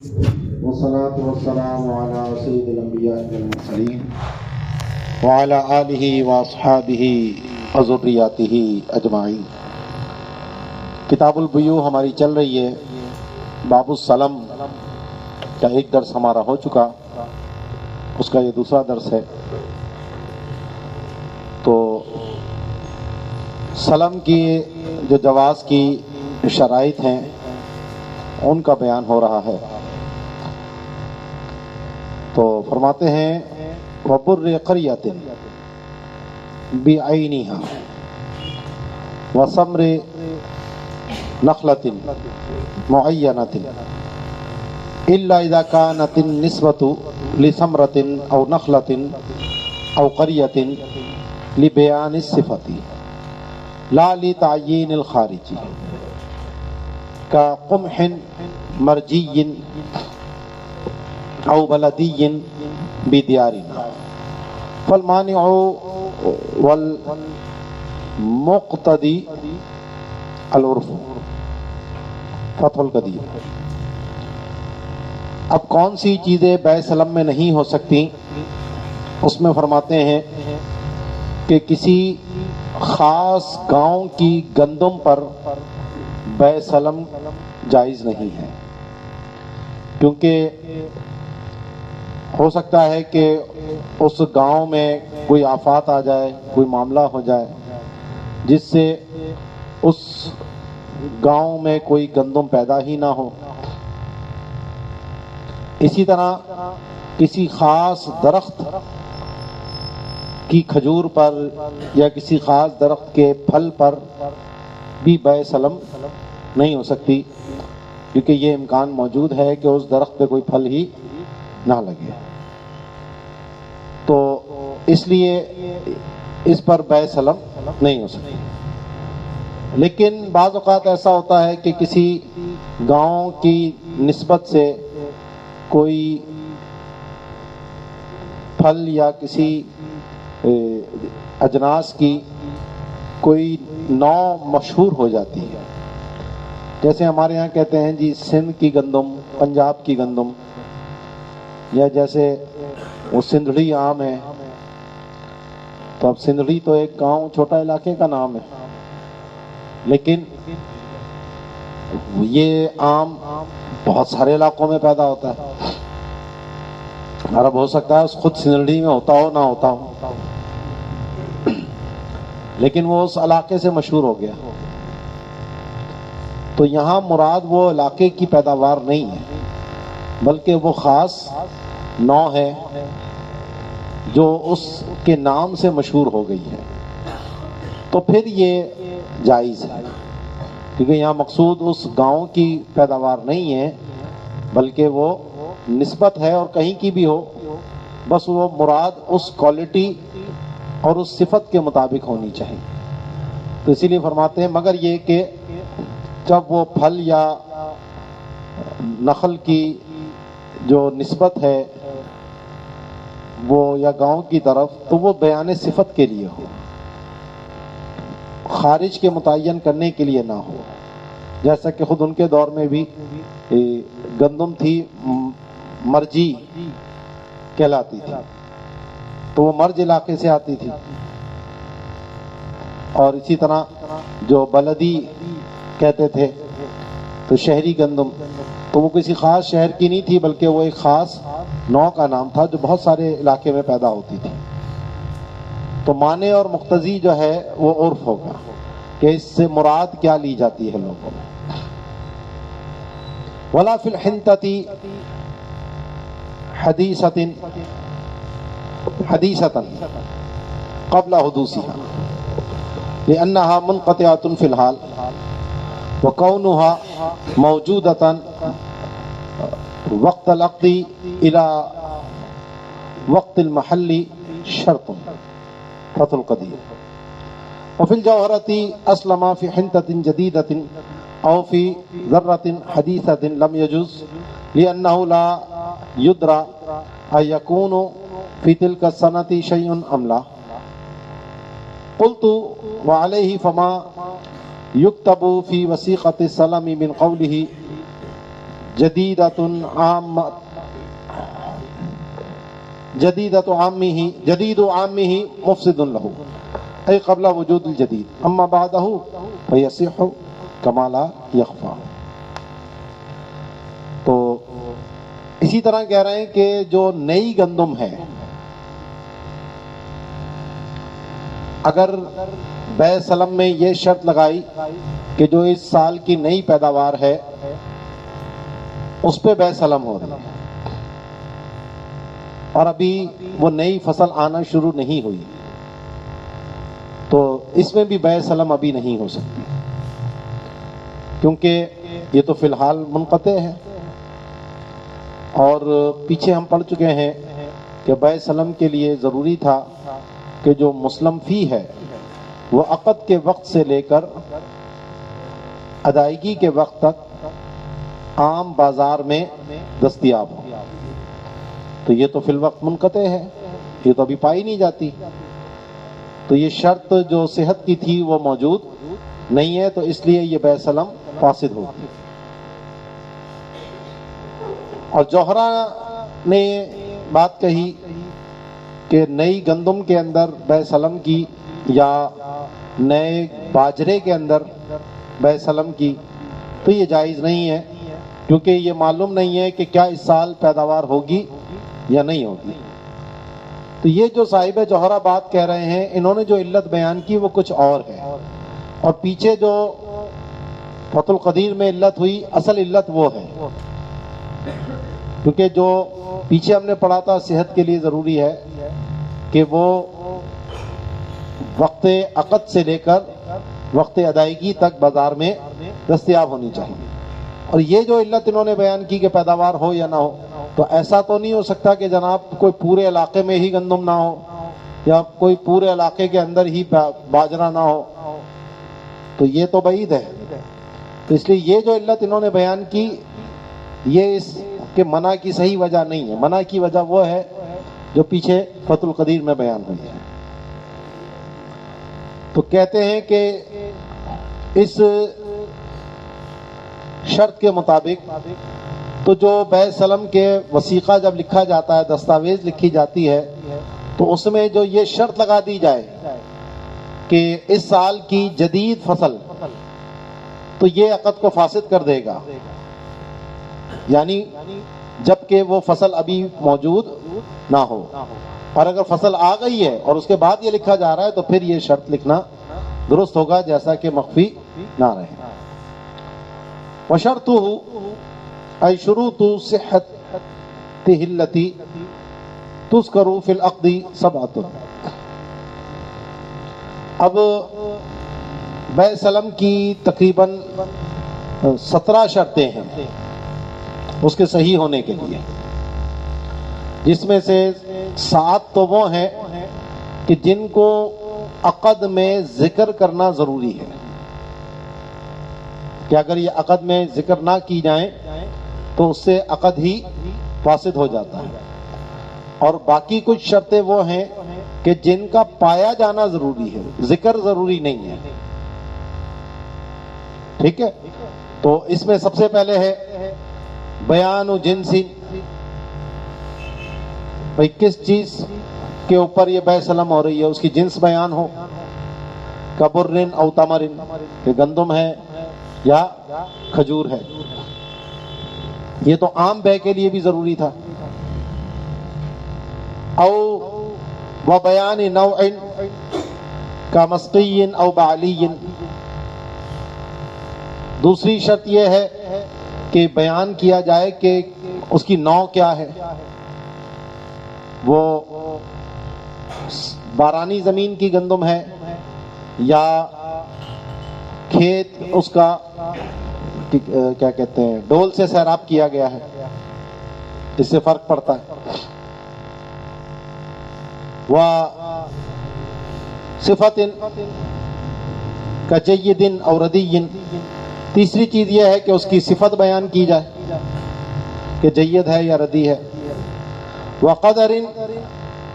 والصلاة والسلام على سيد الأنبياء والمرسلين وعلى آله وأصحابه وذرياته أجمعين۔ کتاب البیوع ہماری چل رہی ہے۔ باب السلم کا ایک درس ہمارا ہو چکا، اس کا یہ دوسرا درس ہے۔ تو سلم کی جو جواز کی شرائط ہیں ان کا بیان ہو رہا ہے۔ تو فرماتے ہیں وَبُرِّ قَرْيَةٍ بِعَيْنِهَا وَثَمْرِ نَخْلَةٍ مُعَيَّنَةٍ إِلَّا إِذَا كَانَتِ النِّسْبَةُ لِثَمْرَةٍ أَوْ نَخْلَةٍ أَوْ قَرْيَةٍ لِبَيَانِ الصِّفَةِ لَا لِتَعْيِينِ الْخَارِجِ كَقُمْحٍ مَرْجِيٍّ أو بلدي بديارنا فالمانع والمقتدي العرف فتح القدیر۔ اب کون سی چیزیں بیع سلم میں نہیں ہو سکتی؟ اس میں فرماتے ہیں کہ کسی خاص گاؤں کی گندم پر بیع سلم جائز نہیں ہے، کیونکہ ہو سکتا ہے کہ اس گاؤں میں کوئی آفات آ جائے، کوئی معاملہ ہو جائے جس سے اس گاؤں میں کوئی گندم پیدا ہی نہ ہو۔ اسی طرح کسی خاص درخت کی کھجور پر یا کسی خاص درخت کے پھل پر بھی بیع سلم نہیں ہو سکتی، کیونکہ یہ امکان موجود ہے کہ اس درخت پہ کوئی پھل ہی نہ لگے۔ تو اس لیے اس پر بیع سلم نہیں ہو سکتی۔ لیکن بعض اوقات ایسا ہوتا ہے کہ کسی گاؤں کی نسبت سے کوئی پھل یا کسی اجناس کی کوئی نوع مشہور ہو جاتی ہے، جیسے ہمارے ہاں کہتے ہیں جی سندھ کی گندم، پنجاب کی گندم، یا جیسے وہ سندھڑی آم ہے۔ تو اب سندھڑی تو ایک گاؤں چھوٹا علاقے کا نام ہے، لیکن یہ آم بہت سارے علاقوں میں پیدا ہوتا ہے، اور اب ہو سکتا ہے خود سندھڑی میں ہوتا ہو نہ ہوتا ہو، لیکن وہ اس علاقے سے مشہور ہو گیا۔ تو یہاں مراد وہ علاقے کی پیداوار نہیں ہے، بلکہ وہ خاص نوع ہے جو اس کے نام سے مشہور ہو گئی ہے، تو پھر یہ جائز ہے، کیونکہ یہاں مقصود اس گاؤں کی پیداوار نہیں ہے، بلکہ وہ نسبت ہے، اور کہیں کی بھی ہو، بس وہ مراد اس کوالٹی اور اس صفت کے مطابق ہونی چاہیے۔ تو اسی لیے فرماتے ہیں مگر یہ کہ جب وہ پھل یا نخل کی جو نسبت ہے وہ یا گاؤں کی طرف، تو وہ بیان صفت کے لیے ہو، خارج کے متعین کرنے کے لیے نہ ہو۔ جیسا کہ خود ان کے دور میں بھی گندم تھی مرجی کہلاتی تھی، تو وہ مرج علاقے سے آتی تھی، اور اسی طرح جو بلدی کہتے تھے تو شہری گندم، تو وہ کسی خاص شہر کی نہیں تھی، بلکہ وہ ایک خاص نوع کا نام تھا جو بہت سارے علاقے میں پیدا ہوتی تھی۔ تو معنی اور مقتضی جو ہے وہ عرف ہوگا کہ اس سے مراد کیا لی جاتی ہے لوگوں میں۔ ولا فی الحنطۃ حدیثۃ قبل حدوثها لأنها منقطعۃ فی الحال وكونها موجودة وقت العقد إلى وقت المحل شرط فتح القدیر۔ وفي الجوهرة أسلم في حنطة جديدة أو في ذرة حديثة لم يجوز لأنه لا يدرى أيكون في تلك السنة شيء أم لا۔ قلت وعليه فما يكتب في وثيقة السلم من قوله جدیدۃ عام جدیدۃ عامہ جدید عامہ مفسد لہ ای قبل وجود الجدید اما بعدہ فیصح کما لا یخفی. تو اسی طرح کہہ رہے ہیں کہ جو نئی گندم ہے، اگر بیع سلم میں یہ شرط لگائی کہ جو اس سال کی نئی پیداوار ہے اس پہ بیع سلم ہو رہی ہے اور ابھی وہ نئی فصل آنا شروع نہیں ہوئی، تو اس میں بھی بیع سلم ابھی نہیں ہو سکتی، کیونکہ یہ تو فی الحال منقطع ہے. اور پیچھے ہم پڑھ چکے ہیں کہ بیع سلم کے لیے ضروری تھا کہ جو مسلم فی ہے وہ عقد کے وقت سے لے کر ادائیگی کے وقت تک عام بازار میں دستیاب ہو. تو یہ تو فی الوقت منقطع ہے، یہ تو ابھی پائی نہیں جاتی، تو یہ شرط جو صحت کی تھی وہ موجود نہیں ہے، تو اس لیے یہ بیع سلم فاسد ہوگی. اور جوہرہ نے بات کہی کہ نئی گندم کے اندر بیع سلم کی یا نئے باجرے کے اندر بیع سلم کی، تو یہ جائز نہیں ہے، کیونکہ یہ معلوم نہیں ہے کہ کیا اس سال پیداوار ہوگی یا نہیں ہوگی. تو یہ جو صاحب جوہرہ بات کہہ رہے ہیں، انہوں نے جو علت بیان کی وہ کچھ اور ہے، اور پیچھے جو فتح القدیر میں علت ہوئی اصل علت وہ ہے، کیونکہ جو پیچھے ہم نے پڑھا تھا صحت کے لیے ضروری ہے کہ وہ وقت عقد سے لے کر وقت ادائیگی تک بازار میں دستیاب ہونی چاہیے. اور یہ جو علت انہوں نے بیان کی کہ پیداوار ہو یا نہ ہو، تو ایسا تو نہیں ہو سکتا کہ جناب کوئی پورے علاقے میں ہی گندم نہ ہو یا کوئی پورے علاقے کے اندر ہی باجرہ نہ ہو، تو یہ تو بعید ہے. تو اس لیے یہ جو علت انہوں نے بیان کی یہ اس کے منع کی صحیح وجہ نہیں ہے. منع کی وجہ وہ ہے جو پیچھے فتح القدیر میں بیان ہوئی ہے. تو کہتے ہیں کہ اس شرط کے مطابق تو جو بیع سلم کے وثیقہ جب لکھا جاتا ہے، دستاویز لکھی جاتی ہے، تو اس میں جو یہ شرط لگا دی جائے کہ اس سال کی جدید فصل، تو یہ عقد کو فاسد کر دے گا، یعنی جبکہ وہ فصل ابھی موجود نہ ہو. اور اگر فصل آ گئی ہے اور اس کے بعد یہ لکھا جا رہا ہے تو پھر یہ شرط لکھنا درست ہوگا، جیسا کہ مخفی نہ رہے. وشرطه ای شروط صحته التي تذکر فی العقد سبعۃ. اب بیع سلم کی تقریباً 17 شرطیں ہیں اس کے صحیح ہونے کے لیے، جس میں سے 7 تو وہ ہیں کہ جن کو عقد میں ذکر کرنا ضروری ہے، کہ اگر یہ عقد میں ذکر نہ کی جائیں تو اس سے عقد ہی فاسد ہو جاتا ہے. اور باقی کچھ شرطیں وہ ہیں کہ جن کا پایا جانا ضروری ہے، ذکر ضروری نہیں ہے. ٹھیک ہے، تو اس میں سب سے پہلے ہے بیان جنس، بھئی کس چیز کے اوپر یہ بیع سلم ہو رہی ہے اس کی جنس بیان ہو، کبرن او تمرن، کہ گندم ہے یا کھجور ہے. یہ تو عام بیع کے لیے بھی ضروری تھا. او و بیان نوع کا مسقی او بعلی. دوسری شرط یہ ہے کہ بیان کیا جائے کہ اس کی نوع کیا ہے، وہ بارانی زمین کی گندم ہے یا کھیت اس کا کیا کہتے ہیں ڈول سے سیراب کیا گیا ہے، اس سے فرق پڑتا ہے. و صفت کجید او ردی. تیسری چیز یہ ہے کہ اس کی صفت بیان کی جائے کہ جید ہے یا ردی ہے. وقدر.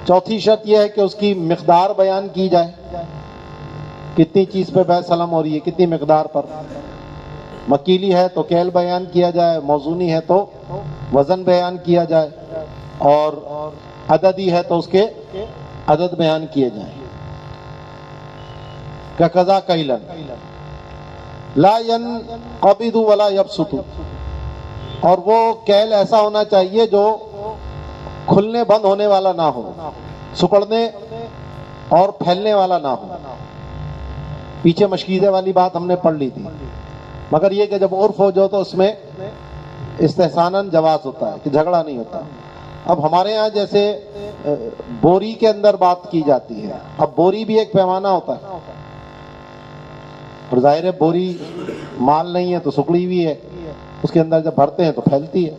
چوتھی شرط یہ ہے کہ اس کی مقدار بیان کی جائے، کتنی چیز پہ بیع سلم ہو رہی ہے، کتنی مقدار پر. مکیلی ہے تو کیل بیان کیا جائے، موزونی ہے تو وزن بیان کیا جائے، اور عددی ہے تو اس کے عدد بیان کیے جائیں. کذا کیلن لا ينقبض ولا يبسط، اور وہ کیل ایسا ہونا چاہیے جو کھلنے بند ہونے والا نہ ہو، سکڑنے اور پھیلنے والا نہ ہو. پیچھے مشکیزے والی بات ہم نے پڑھ لی تھی، مگر یہ کہ جب عرف ہو جو تو اس میں استحساناً جواز ہوتا ہے کہ جھگڑا نہیں ہوتا. اب ہمارے یہاں جیسے بوری کے اندر بات کی جاتی ہے، اب بوری بھی ایک پیمانہ ہوتا ہے، اور ظاہر ہے بوری مال نہیں ہے تو سکڑی ہوئی ہے، اس کے اندر جب بھرتے ہیں تو پھیلتی ہے،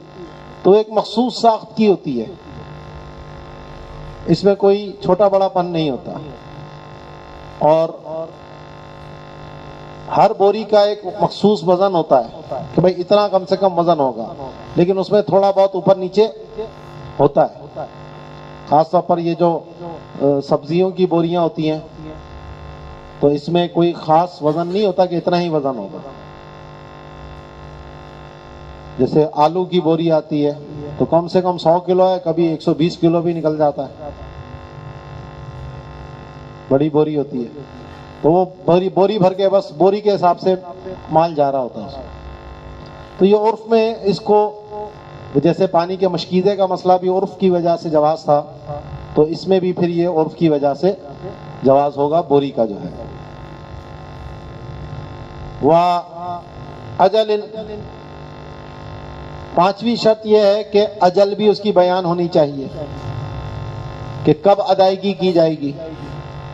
تو ایک مخصوص ساخت کی ہوتی ہے، اس میں کوئی چھوٹا بڑا پن نہیں ہوتا. اور ہر بوری کا ایک مخصوص وزن ہوتا ہے کہ بھئی اتنا کم سے کم وزن ہوگا، لیکن اس میں تھوڑا بہت اوپر نیچے ہوتا ہے. خاص طور پر یہ جو سبزیوں کی بوریاں ہوتی ہیں تو اس میں کوئی خاص وزن نہیں ہوتا کہ اتنا ہی وزن ہوگا. جیسے آلو کی بوری آتی ہے تو کم سے کم 100 کلو ہے، کبھی 120 کلو بھی نکل جاتا ہے، بڑی بوری ہوتی ہے. تو وہ بوری بھر کے بس بوری کے حساب سے مال جا رہا ہوتا ہے. تو یہ عرف میں اس کو، جیسے پانی کے مشکیزے کا مسئلہ بھی عرف کی وجہ سے جواز تھا، تو اس میں بھی پھر یہ عرف کی وجہ سے جواز ہوگا بوری کا جو ہے. اجل، پانچویں شرط یہ ہے کہ اجل بھی اس کی بیان ہونی چاہیے کہ کب ادائیگی کی جائے گی،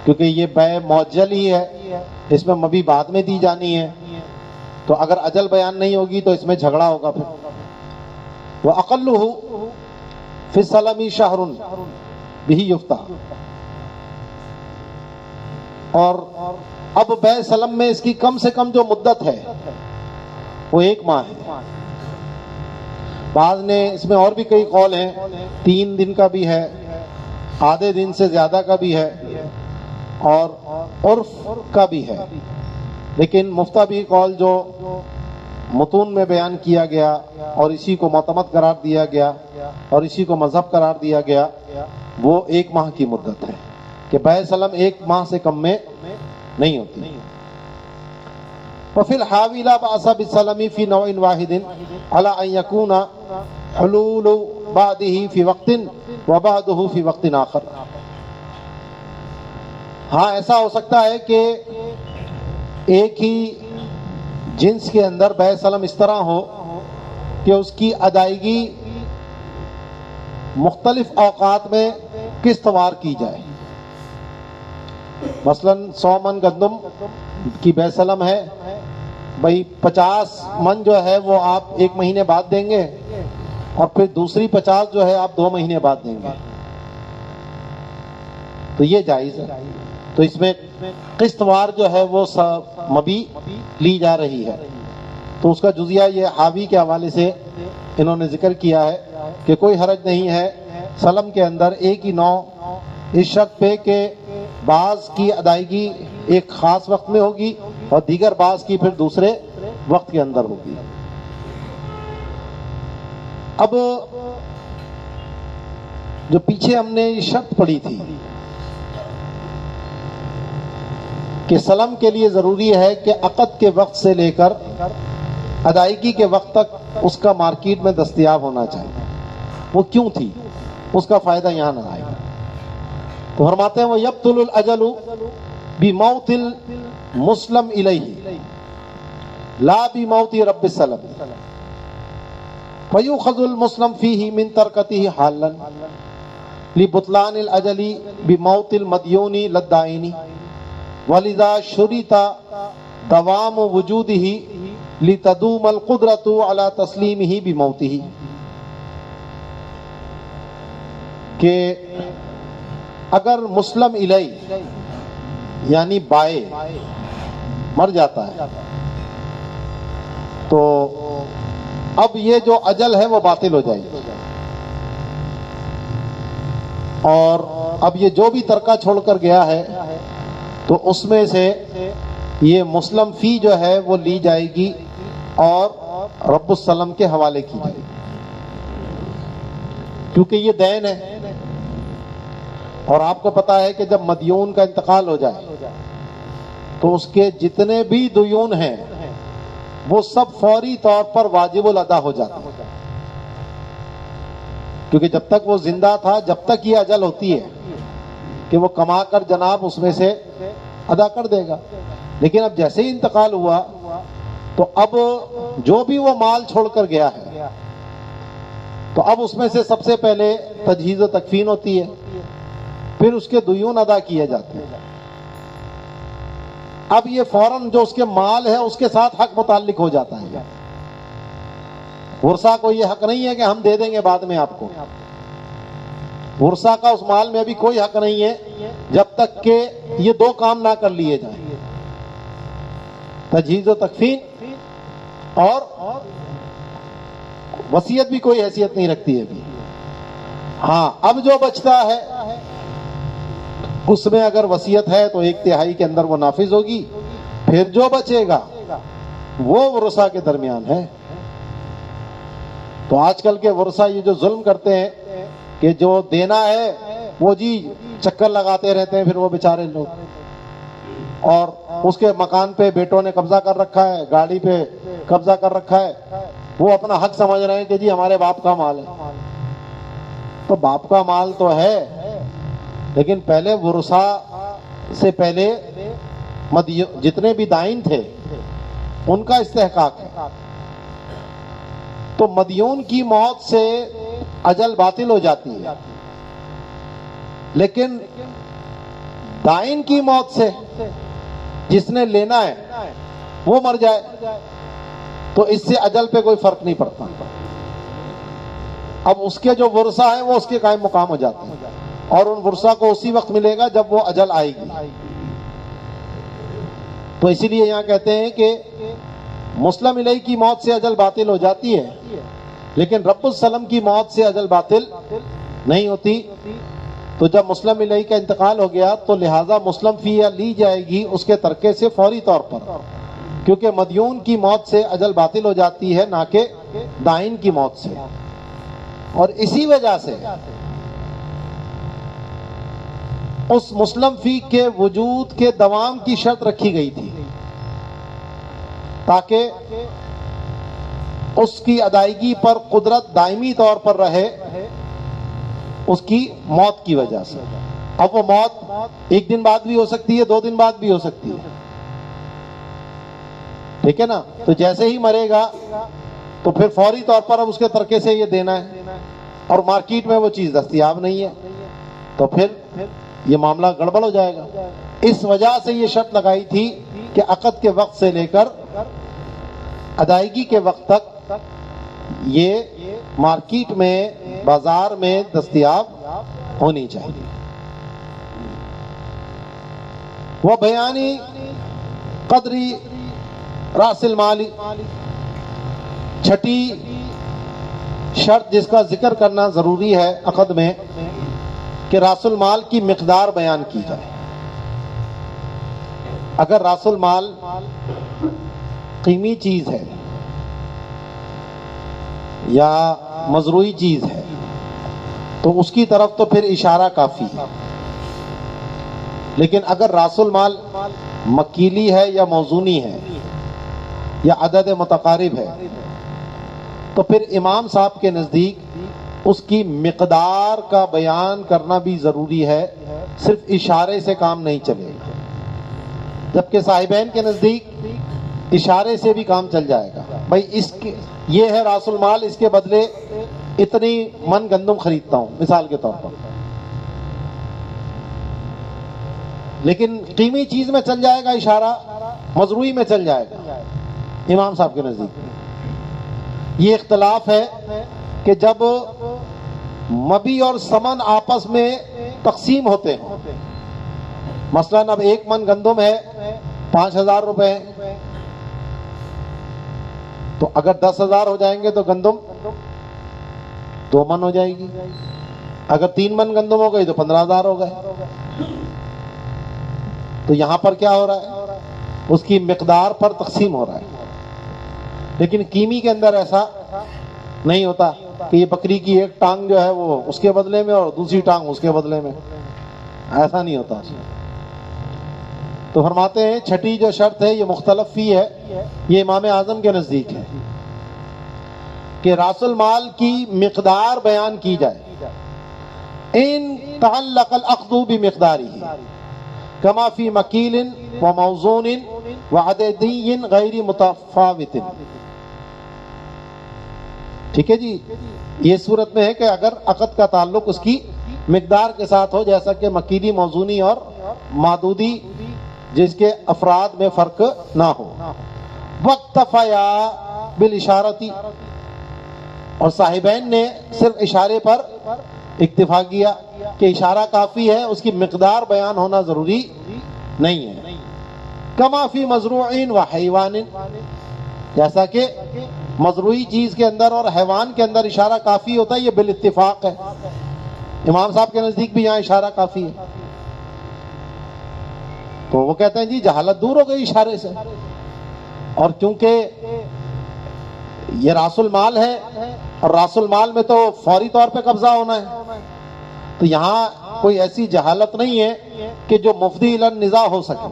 کیونکہ یہ بیع معجل ہی ہے، اس میں مبی بعد میں دی جانی ہے، تو اگر اجل بیان نہیں ہوگی تو اس میں جھگڑا ہوگا. پھر وَأَقَلُّهُ فِي السَّلَمِ شَهْرٌ بِهِ يُفْتَى، اور اب بیع سلم میں اس کی کم سے کم جو مدت ہے وہ 1 ماہ ہے. بعض نے اس میں اور بھی کئی قول ہیں، 3 دن کا بھی ہے، آدھے دن سے زیادہ کا بھی ہے، اور عرف کا بھی ہے. لیکن مفتابی قول جو متون میں بیان کیا گیا اور اسی کو معتمد قرار دیا گیا اور اسی کو مذہب قرار دیا گیا، وہ 1 ماہ کی مدت ہے کہ بیع سلم 1 ماہ سے کم میں نہیں ہوتی. وفي الحاوی لا بأس بالسلم في نوع واحد على أن يكون حلول بعده في وقت وبعده في وقت آخر. ہاں ایسا ہو سکتا ہے کہ ایک ہی جنس کے اندر بیع سلم اس طرح ہو کہ اس کی ادائیگی مختلف اوقات میں قسط وار کی جائے. مثلا 100 من گندم کی بیع سلم ہے، بھئی 50 من جو ہے وہ آپ 1 مہینے بعد دیں گے، اور پھر دوسری 50 جو ہے آپ 2 مہینے بعد دیں گے، تو یہ جائز ہے. تو اس میں قسط وار جو ہے وہ مبی لی جا رہی ہے. تو اس کا جزیہ یہ حاوی کے حوالے سے انہوں نے ذکر کیا ہے کہ کوئی حرج نہیں ہے سلم کے اندر ایک ہی نوع، اس شرط پہ کہ بعض کی ادائیگی ایک خاص وقت میں ہوگی اور دیگر بعض کی پھر دوسرے وقت کے اندر ہوگی. اب جو پیچھے ہم نے یہ شرط پڑھی تھی کہ سلم کے لیے ضروری ہے کہ عقد کے وقت سے لے کر ادائیگی کے وقت تک اس کا مارکیٹ میں دستیاب ہونا چاہیے، وہ کیوں تھی، اس کا فائدہ یہاں نہ آئے گا. تو فرماتے ہیں وہ یبطل الاجل بموت المسلم الیہ لا بموت رب السلم فیؤخذ المسلم فیہ من ترکتہ حالا لبطلان الاجل بموت المدیون للدائن ولذا شرط دوام وجودہ لتدوم القدرۃ علی تسلیمہ بموتہ. کہ اگر مسلم الیہ یعنی بائع مر جاتا ہے تو اب یہ جو اجل ہے وہ باطل ہو جائے گی، اور اب یہ جو بھی ترکہ چھوڑ کر گیا ہے تو اس میں سے یہ مسلم فی جو ہے وہ لی جائے گی، اور رب السلم کے حوالے کی جائے، کیونکہ یہ دین ہے۔ اور آپ کو پتا ہے کہ جب مدیون کا انتقال ہو جائے تو اس کے جتنے بھی دیون ہیں وہ سب فوری طور پر واجب الادا ہو جاتے ہیں، کیونکہ جب تک وہ زندہ تھا، جب تک یہ اجل ہوتی ہے کہ وہ کما کر جناب اس میں سے ادا کر دے گا، لیکن اب جیسے ہی انتقال ہوا تو اب جو بھی وہ مال چھوڑ کر گیا ہے تو اب اس میں سے سب سے پہلے تجہیز و تکفین ہوتی ہے، پھر اس کے دیون ادا کیے جاتے ہیں۔ اب یہ فوراً جو اس کے مال ہے اس کے ساتھ حق متعلق ہو جاتا ہے۔ ورثہ کو یہ حق نہیں ہے کہ ہم دے دیں گے بعد میں آپ کو، ورثہ کا اس مال میں بھی کوئی حق نہیں ہے جب تک کہ یہ دو کام نہ کر لیے جائیں، تجہیز و تکفین اور وصیت بھی کوئی حیثیت نہیں رکھتی ہے ابھی۔ ہاں اب جو بچتا ہے اس میں اگر وصیت ہے تو 1/3 کے اندر وہ نافذ ہوگی، پھر جو بچے گا وہ ورثہ کے درمیان ہے۔ تو آج کل کے ورثہ یہ جو ظلم کرتے ہیں کہ جو دینا ہے وہ جی چکر لگاتے رہتے ہیں، پھر وہ بیچارے لوگ، اور اس کے مکان پہ بیٹوں نے قبضہ کر رکھا ہے، گاڑی پہ قبضہ کر رکھا ہے، وہ اپنا حق سمجھ رہے ہیں کہ جی ہمارے باپ کا مال ہے۔ تو باپ کا مال تو ہے، لیکن پہلے ورثہ سے پہلے جتنے بھی دائن تھے ان کا استحقاق ہے۔ تو مدیون کی موت سے اجل باطل ہو جاتی ہے، لیکن دائن کی موت سے جس نے لینا ہے وہ مر جائے تو اس سے اجل پہ کوئی فرق نہیں پڑتا، اب اس کے جو ورثہ ہیں وہ اس کے قائم مقام ہو جاتے ہیں، اور ان ورثہ کو اسی وقت ملے گا جب وہ اجل آئے گی۔ تو اسی لیے یہاں کہتے ہیں کہ مسلم علیہ کی موت سے اجل باطل ہو جاتی ہے، لیکن رب السلم کی موت سے اجل باطل نہیں ہوتی۔ تو جب مسلم علیہ کا انتقال ہو گیا تو لہٰذا مسلم فیہ لی جائے گی اس کے ترکے سے فوری طور پر، کیونکہ مدیون کی موت سے اجل باطل ہو جاتی ہے نہ کہ دائن کی موت سے۔ اور اسی وجہ سے اس مسلم فی کے وجود کے دوام کی شرط رکھی گئی تھی تاکہ اس کی ادائیگی پر قدرت دائمی طور پر رہے اس کی موت کی وجہ سے۔ اب وہ موت 1 دن بعد بھی ہو سکتی ہے، 2 دن بعد بھی ہو سکتی ہے، ٹھیک ہے نا؟ تو جیسے ہی مرے گا تو پھر فوری طور پر اب اس کے ترکے سے یہ دینا ہے، اور مارکیٹ میں وہ چیز دستیاب نہیں ہے تو پھر یہ معاملہ گڑبڑ ہو جائے گا۔ اس وجہ سے یہ شرط لگائی تھی کہ عقد کے وقت سے لے کر ادائیگی کے وقت تک یہ مارکیٹ میں، بازار میں دستیاب ہونی چاہیے۔ وہ بیانی قدری راس المال، چھٹی شرط جس کا ذکر کرنا ضروری ہے عقد میں کہ راس المال کی مقدار بیان کی جائے۔ اگر راس المال قیمتی چیز ہے یا مزروعی چیز ہے تو اس کی طرف تو پھر اشارہ کافی ہے، لیکن اگر راس المال مکیلی ہے یا موزونی ہے یا عدد متقارب ہے تو پھر امام صاحب کے نزدیک اس کی مقدار کا بیان کرنا بھی ضروری ہے، صرف اشارے سے کام نہیں چلے گا، جبکہ صاحبین کے نزدیک اشارے سے بھی کام چل جائے گا۔ بھائی اس کے یہ ہے راس المال، اس کے بدلے اتنی من گندم خریدتا ہوں مثال کے طور پر، لیکن قیمتی چیز میں چل جائے گا اشارہ، مزروعی میں چل جائے گا امام صاحب کے نزدیک۔ یہ اختلاف ہے کہ جب مبی اور ثمن آپس میں تقسیم ہوتے ہیں، مثلاً اب 1 من گندم ہے 5000 روپے، تو اگر 10,000 ہو جائیں گے تو گندم 2 من ہو جائے گی، اگر 3 من گندم ہو گئی تو 15,000 ہو گئے۔ تو یہاں پر کیا ہو رہا ہے؟ اس کی مقدار پر تقسیم ہو رہا ہے، لیکن قیمی کے اندر ایسا نہیں ہوتا کہ یہ بکری کی ایک ٹانگ جو ہے وہ اس کے بدلے میں اور دوسری ٹانگ اس کے بدلے میں، ایسا نہیں ہوتا۔ تو فرماتے ہیں چھٹی جو شرط ہے یہ مختلف فی ہے، یہ امام اعظم کے نزدیک ہے کہ راس المال کی مقدار بیان کی جائے، ان تعلق الاخذ بمقدارہ کما فی مکیل و موزون و عددی غیر متفاوت۔ ٹھیک ہے جی، یہ صورت میں ہے کہ اگر عقد کا تعلق اس کی مقدار کے ساتھ ہو، جیسا کہ مکیلی، موزونی اور معدودی، جس کے افراد میں فرق نہ ہو۔ واکتفیا بالاشارتی، اور صاحبین نے صرف اشارے پر اکتفا کیا کہ اشارہ کافی ہے، اس کی مقدار بیان ہونا ضروری نہیں ہے۔ کما فی مزروع و حیوان، جیسا کہ مزروعی چیز کے اندر اور حیوان کے اندر اشارہ کافی ہوتا ہے، یہ بالاتفاق ہے۔ امام صاحب کے نزدیک بھی یہاں اشارہ کافی ہے، تو وہ کہتے ہیں جی جہالت دور ہو گئی اشارے سے، اور کیونکہ یہ راس المال ہے اور راس المال میں تو فوری طور پہ قبضہ ہونا ہے، تو یہاں کوئی ایسی جہالت نہیں ہے کہ جو مفضی الی النزاع ہو سکے،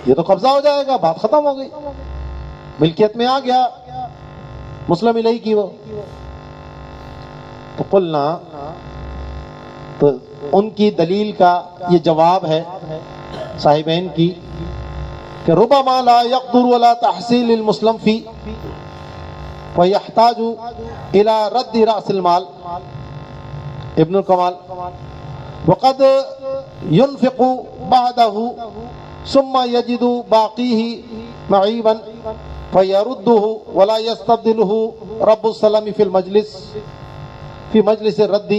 یہ تو قبضہ ہو جائے گا، بات ختم ہو گئی، ملکیت میں آ گیا مسلم الیہ کی وہ۔ تو قلنا، تو ان کی دلیل کا یہ جواب ہے صاحبین کی کہ ربما لا يقدر ولا تحصیل المسلم فی ويحتاج الى رد راس المال، ابن الکمال، وقد ينفق بعده ثم يجد باقيه معيبا فيرده ولا يستبدله رب السلام في مجلس الرد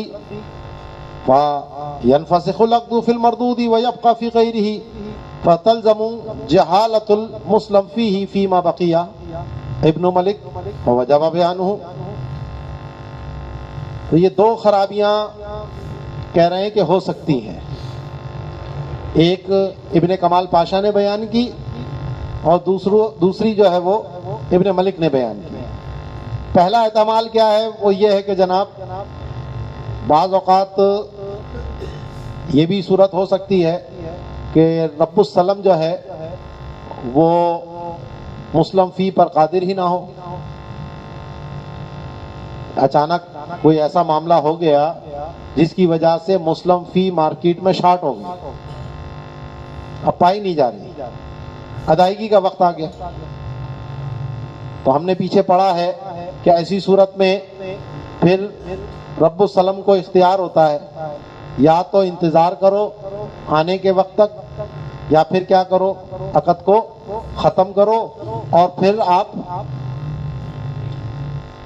فينفسخ العقد في المردود ويبقى في غيره فتلزم جہالت المسلم فيه فيما بقي ابن ملک ووجب بیانہ۔ تو یہ دو خرابیاں کہہ رہے ہیں کہ ہو سکتی ہیں، ایک ابن کمال پاشا نے بیان کی اور دوسری جو ہے وہ ابن ملک نے بیان کی۔ پہلا احتمال کیا ہے، وہ یہ ہے کہ جناب بعض اوقات یہ بھی صورت ہو سکتی ہے کہ رب السلم جو ہے وہ مسلم فی پر قادر ہی نہ ہو، اچانک کوئی ایسا معاملہ ہو گیا جس کی وجہ سے مسلم فی مارکیٹ میں شارٹ ہو گئی، اب پائی نہیں جا رہی، ادائیگی کا وقت آ گیا۔ تو ہم نے پیچھے پڑھا ہے کہ ایسی صورت میں پھر رب السلم کو اختیار ہوتا ہے، یا تو انتظار کرو آنے کے وقت تک، یا پھر کیا کرو، عقد کو ختم کرو اور پھر آپ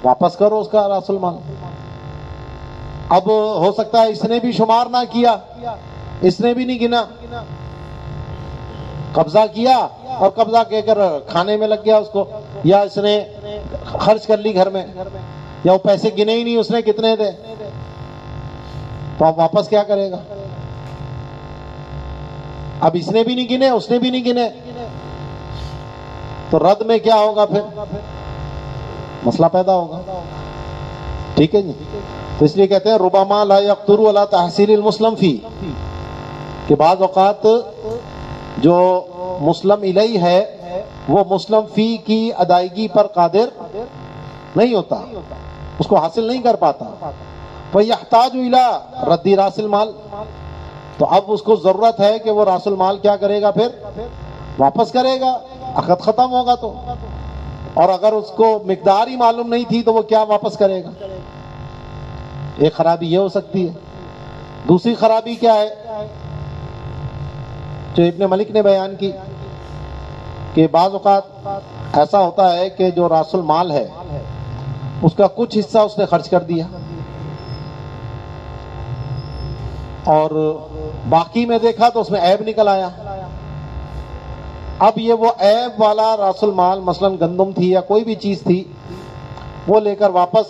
واپس کرو اس کا راس المال۔ اب ہو سکتا ہے اس نے بھی شمار نہ کیا، اس نے بھی نہیں گنا، قبضہ کیا اور قبضہ کہہ کر کھانے میں لگ گیا اس کو، یا اس نے خرچ کر لی گھر میں، یا وہ پیسے گنے ہی نہیں اس نے کتنے دے، تو اب واپس کیا کرے گا؟ اب اس نے بھی نہیں گنے، اس نے بھی نہیں گنے، تو رد میں کیا ہوگا؟ پھر مسئلہ پیدا ہوگا۔ ٹھیک ہے جی، تو اس لیے کہتے ہیں ربما لا يقدر ولا تحصیل المسلم فی، کہ بعض اوقات جو مسلم الیہ ہے وہ مسلم فی کی ادائیگی پر قادر نہیں ہوتا، اس کو حاصل نہیں کر پاتا، فَيَحْتَاجُ إِلَىٰ رَدِّ رَاسِ الْمَال، تو اب اس کو ضرورت ہے کہ وہ راس المال کیا کرے گا؟ پھر واپس کرے گا، عقد ختم ہوگا تو، اور اگر اس کو مقدار ہی معلوم نہیں تھی تو وہ کیا واپس کرے گا؟ ایک خرابی یہ ہو سکتی ہے۔ دوسری خرابی کیا ہے جو ابن ملک نے بیان کی، کہ بعض اوقات ایسا ہوتا ہے کہ جو راس المال ہے اس کا کچھ حصہ اس نے خرچ کر دیا اور باقی میں دیکھا تو اس میں عیب نکل آیا۔ اب یہ وہ عیب والا راس المال، مثلا گندم تھی یا کوئی بھی چیز تھی، وہ لے کر واپس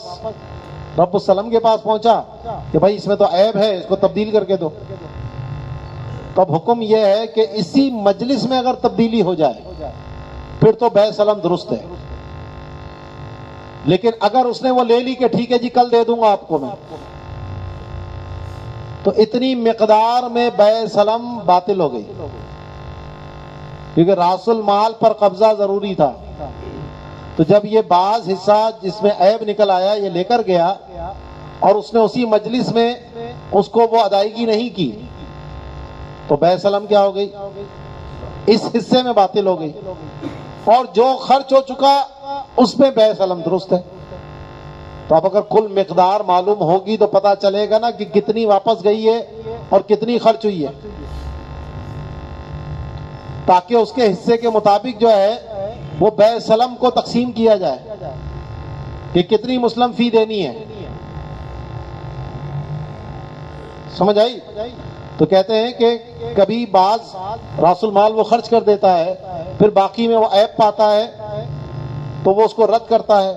رب السلم کے پاس پہنچا کہ بھائی اس میں تو عیب ہے، اس کو تبدیل کر کے دو۔ تو اب حکم یہ ہے کہ اسی مجلس میں اگر تبدیلی ہو جائے پھر تو بے سلم درست ہے. لیکن اگر اس نے وہ لے لی کہ ٹھیک ہے جی کل دے دوں گا آپ کو میں، تو اتنی مقدار میں بے سلم باطل ہو گئی، کیونکہ راس المال پر قبضہ ضروری تھا. تو جب یہ بعض حصہ جس میں عیب نکل آیا یہ لے کر گیا اور اس نے اسی مجلس میں اس کو وہ ادائیگی نہیں کی، تو بے سلم کیا ہو گئی؟ اس حصے میں باطل ہو گئی. اور جو خرچ ہو چکا اس میں بے سلم درست ہے. تو اب اگر کل مقدار معلوم ہوگی تو پتہ چلے گا نا کہ کتنی واپس گئی ہے اور کتنی خرچ ہوئی ہے، تاکہ اس کے حصے کے مطابق جو ہے وہ بے سلم کو تقسیم کیا جائے کہ کتنی مسلم فی دینی ہے. سمجھ آئی؟ تو کہتے ہیں کہ کبھی بعض راس المال وہ خرچ کر دیتا ہے، پھر باقی میں وہ عیب پاتا ہے تو وہ اس کو رد کرتا ہے،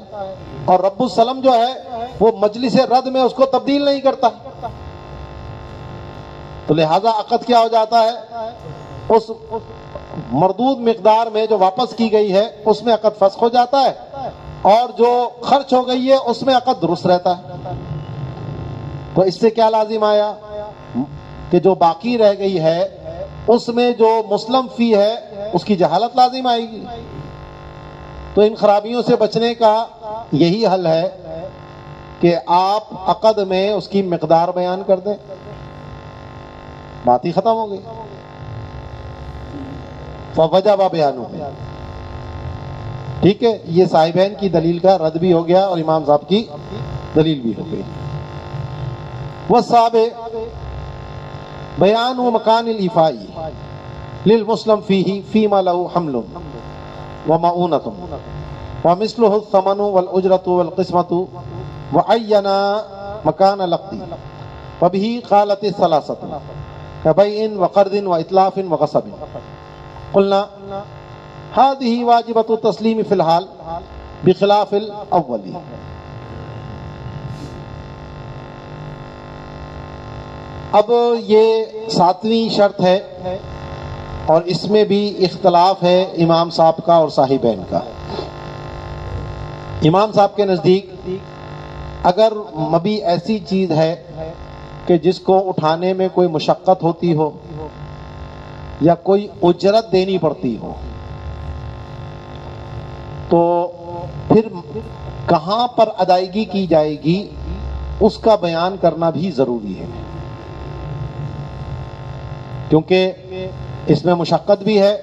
اور رب السلم جو ہے وہ مجلس رد میں اس کو تبدیل نہیں کرتا. تو لہذا عقد کیا ہو جاتا ہے؟ اس مردود مقدار میں جو واپس کی گئی ہے اس میں عقد فسخ ہو جاتا ہے، اور جو خرچ ہو گئی ہے اس میں عقد درست رہتا ہے. تو اس سے کیا لازم آیا کہ جو باقی رہ گئی ہے اس میں جو مسلم فی ہے اس کی جہالت لازم آئے گی. تو ان خرابیوں سے بچنے کا یہی حل ہے کہ آپ عقد میں اس کی مقدار بیان کر دیں، بات ہی ختم ہو گئی. فوجب بیانہ، ٹھیک ہے. یہ صاحبین کی دلیل کا رد بھی ہو گیا اور امام صاحب کی دلیل بھی ہو گئی. والسابع بیان مکان الایفاء للمسلم فیہ فیما له حمل ومعونۃ ومثلہ الثمن والاجرۃ والقسمۃ وعین مکان العقد وبہ قالت الثلاثۃ كبيع وقرض وإتلاف وغصب. قلنا هذه واجبۃ التسلیم فی الحال بخلاف الاول. اب یہ 7ویں شرط ہے اور اس میں بھی اختلاف ہے امام صاحب کا اور صاحبین کا. امام صاحب کے نزدیک اگر مبی ایسی چیز ہے کہ جس کو اٹھانے میں کوئی مشقت ہوتی ہو یا کوئی اجرت دینی پڑتی ہو تو پھر کہاں پر ادائیگی کی جائے گی اس کا بیان کرنا بھی ضروری ہے، کیونکہ اس میں مشقت بھی ہے،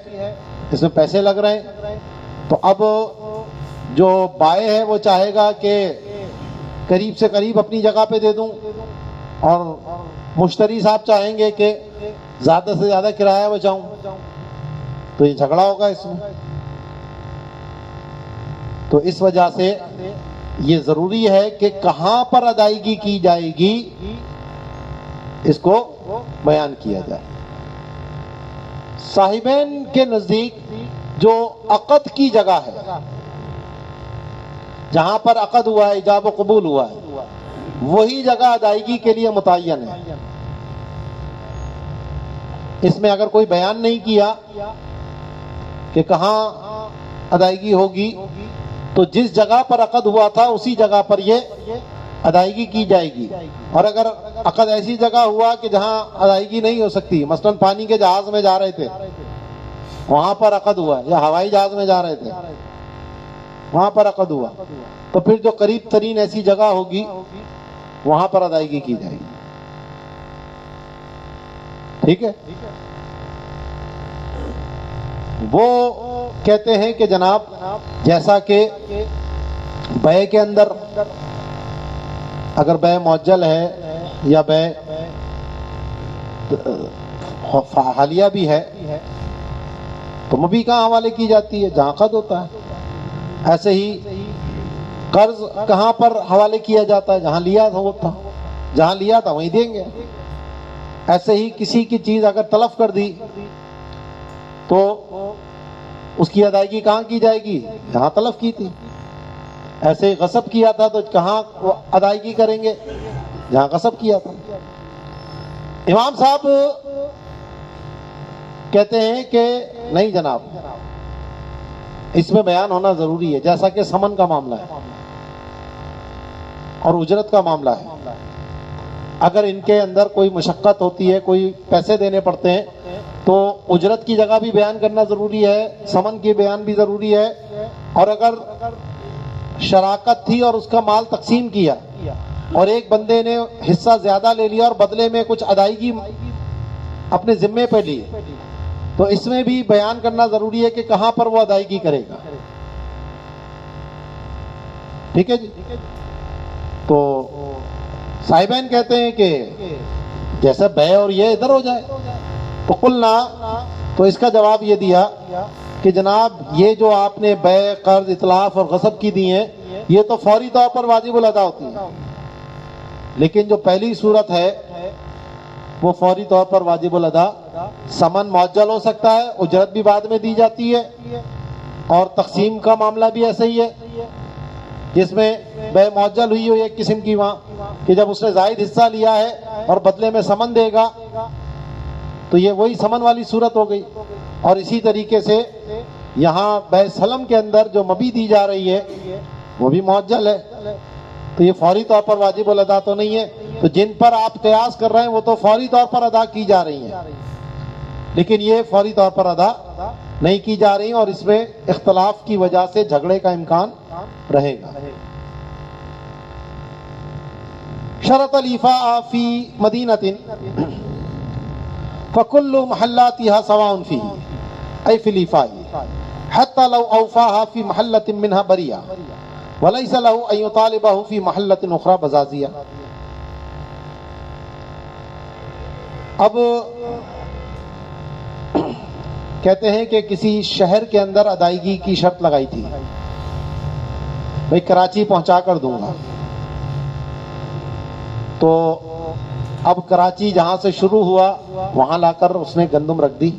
اس میں پیسے لگ رہے ہیں. تو اب جو بائع ہے وہ چاہے گا کہ قریب سے قریب اپنی جگہ پہ دے دوں، اور مشتری صاحب چاہیں گے کہ زیادہ سے زیادہ کرایہ بچاؤں. تو یہ جھگڑا ہوگا اس میں. تو اس وجہ سے یہ ضروری ہے کہ کہاں پر ادائیگی کی جائے گی اس کو بیان کیا جائے. صاحبین کے نزدیک جو عقد کی جگہ ہے، جہاں پر عقد ہوا ہے، ایجاب و قبول ہوا ہے، وہی جگہ ادائیگی کے لیے متعین ہے. اس میں اگر کوئی بیان نہیں کیا کہ کہاں ادائیگی ہوگی تو جس جگہ پر عقد ہوا تھا اسی جگہ پر یہ ادائیگی کی جائے گی. اور اگر عقد ایسی جگہ ہوا کہ جہاں ادائیگی نہیں ہو سکتی، مثلا پانی کے جہاز میں جا رہے تھے وہاں پر عقد ہوا، یا ہوائی جہاز میں جا رہے تھے وہاں پر عقد ہوا، تو پھر جو قریب ترین ایسی جگہ ہوگی وہاں پر ادائیگی کی جائے گی. ٹھیک ہے. وہ کہتے ہیں کہ جناب جیسا کہ بیع کے اندر اگر بیع معجل ہے یا بیع حالیہ بھی ہے تو مبی کہاں حوالے کی جاتی ہے؟ جہاں عقد ہوتا ہے. ایسے ہی قرض کہاں پر حوالے کیا جاتا ہے؟ جہاں لیا تھا، جہاں لیا تھا وہیں دیں گے. ایسے ہی کسی کی چیز اگر تلف کر دی تو اس کی ادائیگی کہاں کی جائے گی؟ جہاں تلف کی تھی. ایسے ہی غصب کیا تھا تو کہاں ادائیگی کریں گے؟ جہاں غصب کیا تھا. امام صاحب کہتے ہیں کہ نہیں جناب، اس میں بیان ہونا ضروری ہے، جیسا کہ سمن کا معاملہ ہے اور اجرت کا معاملہ ہے۔ اگر ان کے اندر کوئی مشقت ہوتی ہے، کوئی پیسے دینے پڑتے ہیں، تو اجرت کی جگہ بھی بیان کرنا ضروری ہے، سمن کی بیان بھی ضروری ہے۔ اور اگر شراکت تھی اور اس کا مال تقسیم کیا اور ایک بندے نے حصہ زیادہ لے لیا اور بدلے میں کچھ ادائیگی اپنے ذمے پہ لی، تو اس میں بھی بیان کرنا ضروری ہے کہ کہاں پر وہ ادائیگی کرے گا۔ ٹھیک ہے جی۔ تو صاحبین کہتے ہیں کہ جیسا بے اور یہ ادھر ہو جائے، تو قلنا، تو اس کا جواب یہ دیا کہ جناب یہ جو آپ نے بے، قرض، اتلاف اور غصب کی دی ہیں، یہ تو فوری طور پر واجب الادا ہوتی ہے، لیکن جو پہلی صورت ہے وہ فوری طور پر واجب الادا، سمن معجل ہو سکتا ہے، اجرت بھی بعد میں دی جاتی ہے، اور تقسیم کا معاملہ بھی ایسا ہی ہے جس میں بے معجل ہوئی ہو ایک قسم کی، وہاں کہ جب اس نے زائد حصہ لیا ہے اور بدلے میں سمن دے گا، تو یہ وہی سمن والی صورت ہو گئی۔ اور اسی طریقے سے یہاں بے سلم کے اندر جو مبی دی جا رہی ہے وہ بھی معجل ہے، تو یہ فوری طور پر واجب الادا تو نہیں ہے۔ تو جن پر آپ قیاس کر رہے ہیں وہ تو فوری طور پر ادا کی جا رہی ہیں، لیکن یہ فوری طور پر ادا نہیں کی جا رہی، اور اس میں اختلاف کی وجہ سے جھگڑے کا امکان رہے گا۔ شرط الإيفاء فی مدینۃ فکل محلاتها سواء فیہ، ای فی الإيفاء حتی لو اوفاها فی محلۃ منها بریہ ولیس له ان یطالبہ فی محلۃ اخرى بزازیہ۔ اب کہتے ہیں کہ کسی شہر کے اندر ادائیگی کی شرط لگائی تھی، بھئی کراچی پہنچا کر دوں گا، تو اب کراچی جہاں سے شروع ہوا وہاں لا کر اس نے گندم رکھ دی،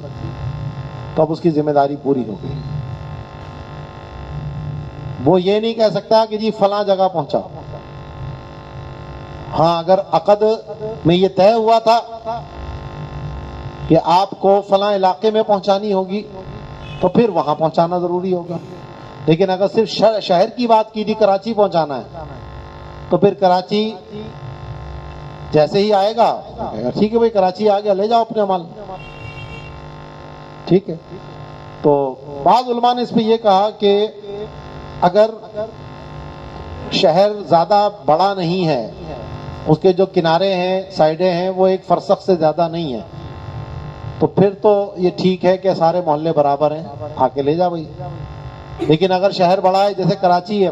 تو اب اس کی ذمہ داری پوری ہو گئی۔ وہ یہ نہیں کہہ سکتا کہ جی فلاں جگہ پہنچا۔ ہاں، اگر عقد میں یہ طے ہوا تھا کہ آپ کو فلاں علاقے میں پہنچانی ہوگی تو پھر وہاں پہنچانا ضروری ہوگا، لیکن اگر صرف شہر کی بات کی تھی کراچی پہنچانا ہے، تو پھر کراچی جیسے ہی آئے گا ٹھیک ہے بھائی کراچی آ گیا، لے جاؤ اپنے مال، ٹھیک ہے۔ تو بعض علماء نے اس پہ یہ کہا کہ اگر شہر زیادہ بڑا نہیں ہے، اس کے جو کنارے ہیں، سائڈیں ہیں، وہ ایک فرسخ سے زیادہ نہیں ہے، تو پھر تو یہ ٹھیک ہے کہ سارے محلے برابر ہیں، آ کے لے جا بھائی۔ لیکن اگر شہر بڑا ہے جیسے کراچی ہے،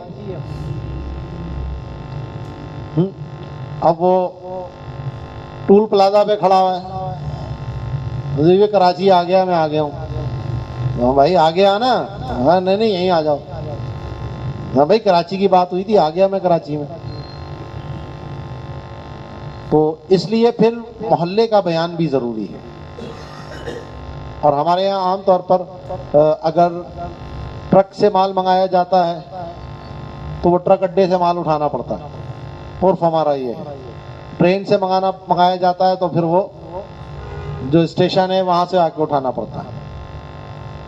اب وہ ٹول پلازا پہ کھڑا ہوا ہے، یہ کراچی آ گیا، میں آ گیا ہوں، بھائی آ گیا نا، ہاں نہیں یہیں آ جاؤ، ہاں بھائی کراچی کی بات ہوئی تھی، آ گیا میں کراچی میں۔ تو اس لیے پھر محلے کا بیان بھی ضروری ہے۔ اور ہمارے یہاں عام طور پر اگر ٹرک سے مال منگایا جاتا ہے تو وہ ٹرک اڈے سے مال اٹھانا پڑتا ہے، عرف ہمارا یہ ہے۔ ٹرین سے منگایا جاتا ہے تو پھر وہ جو اسٹیشن ہے وہاں سے آ کے اٹھانا پڑتا ہے۔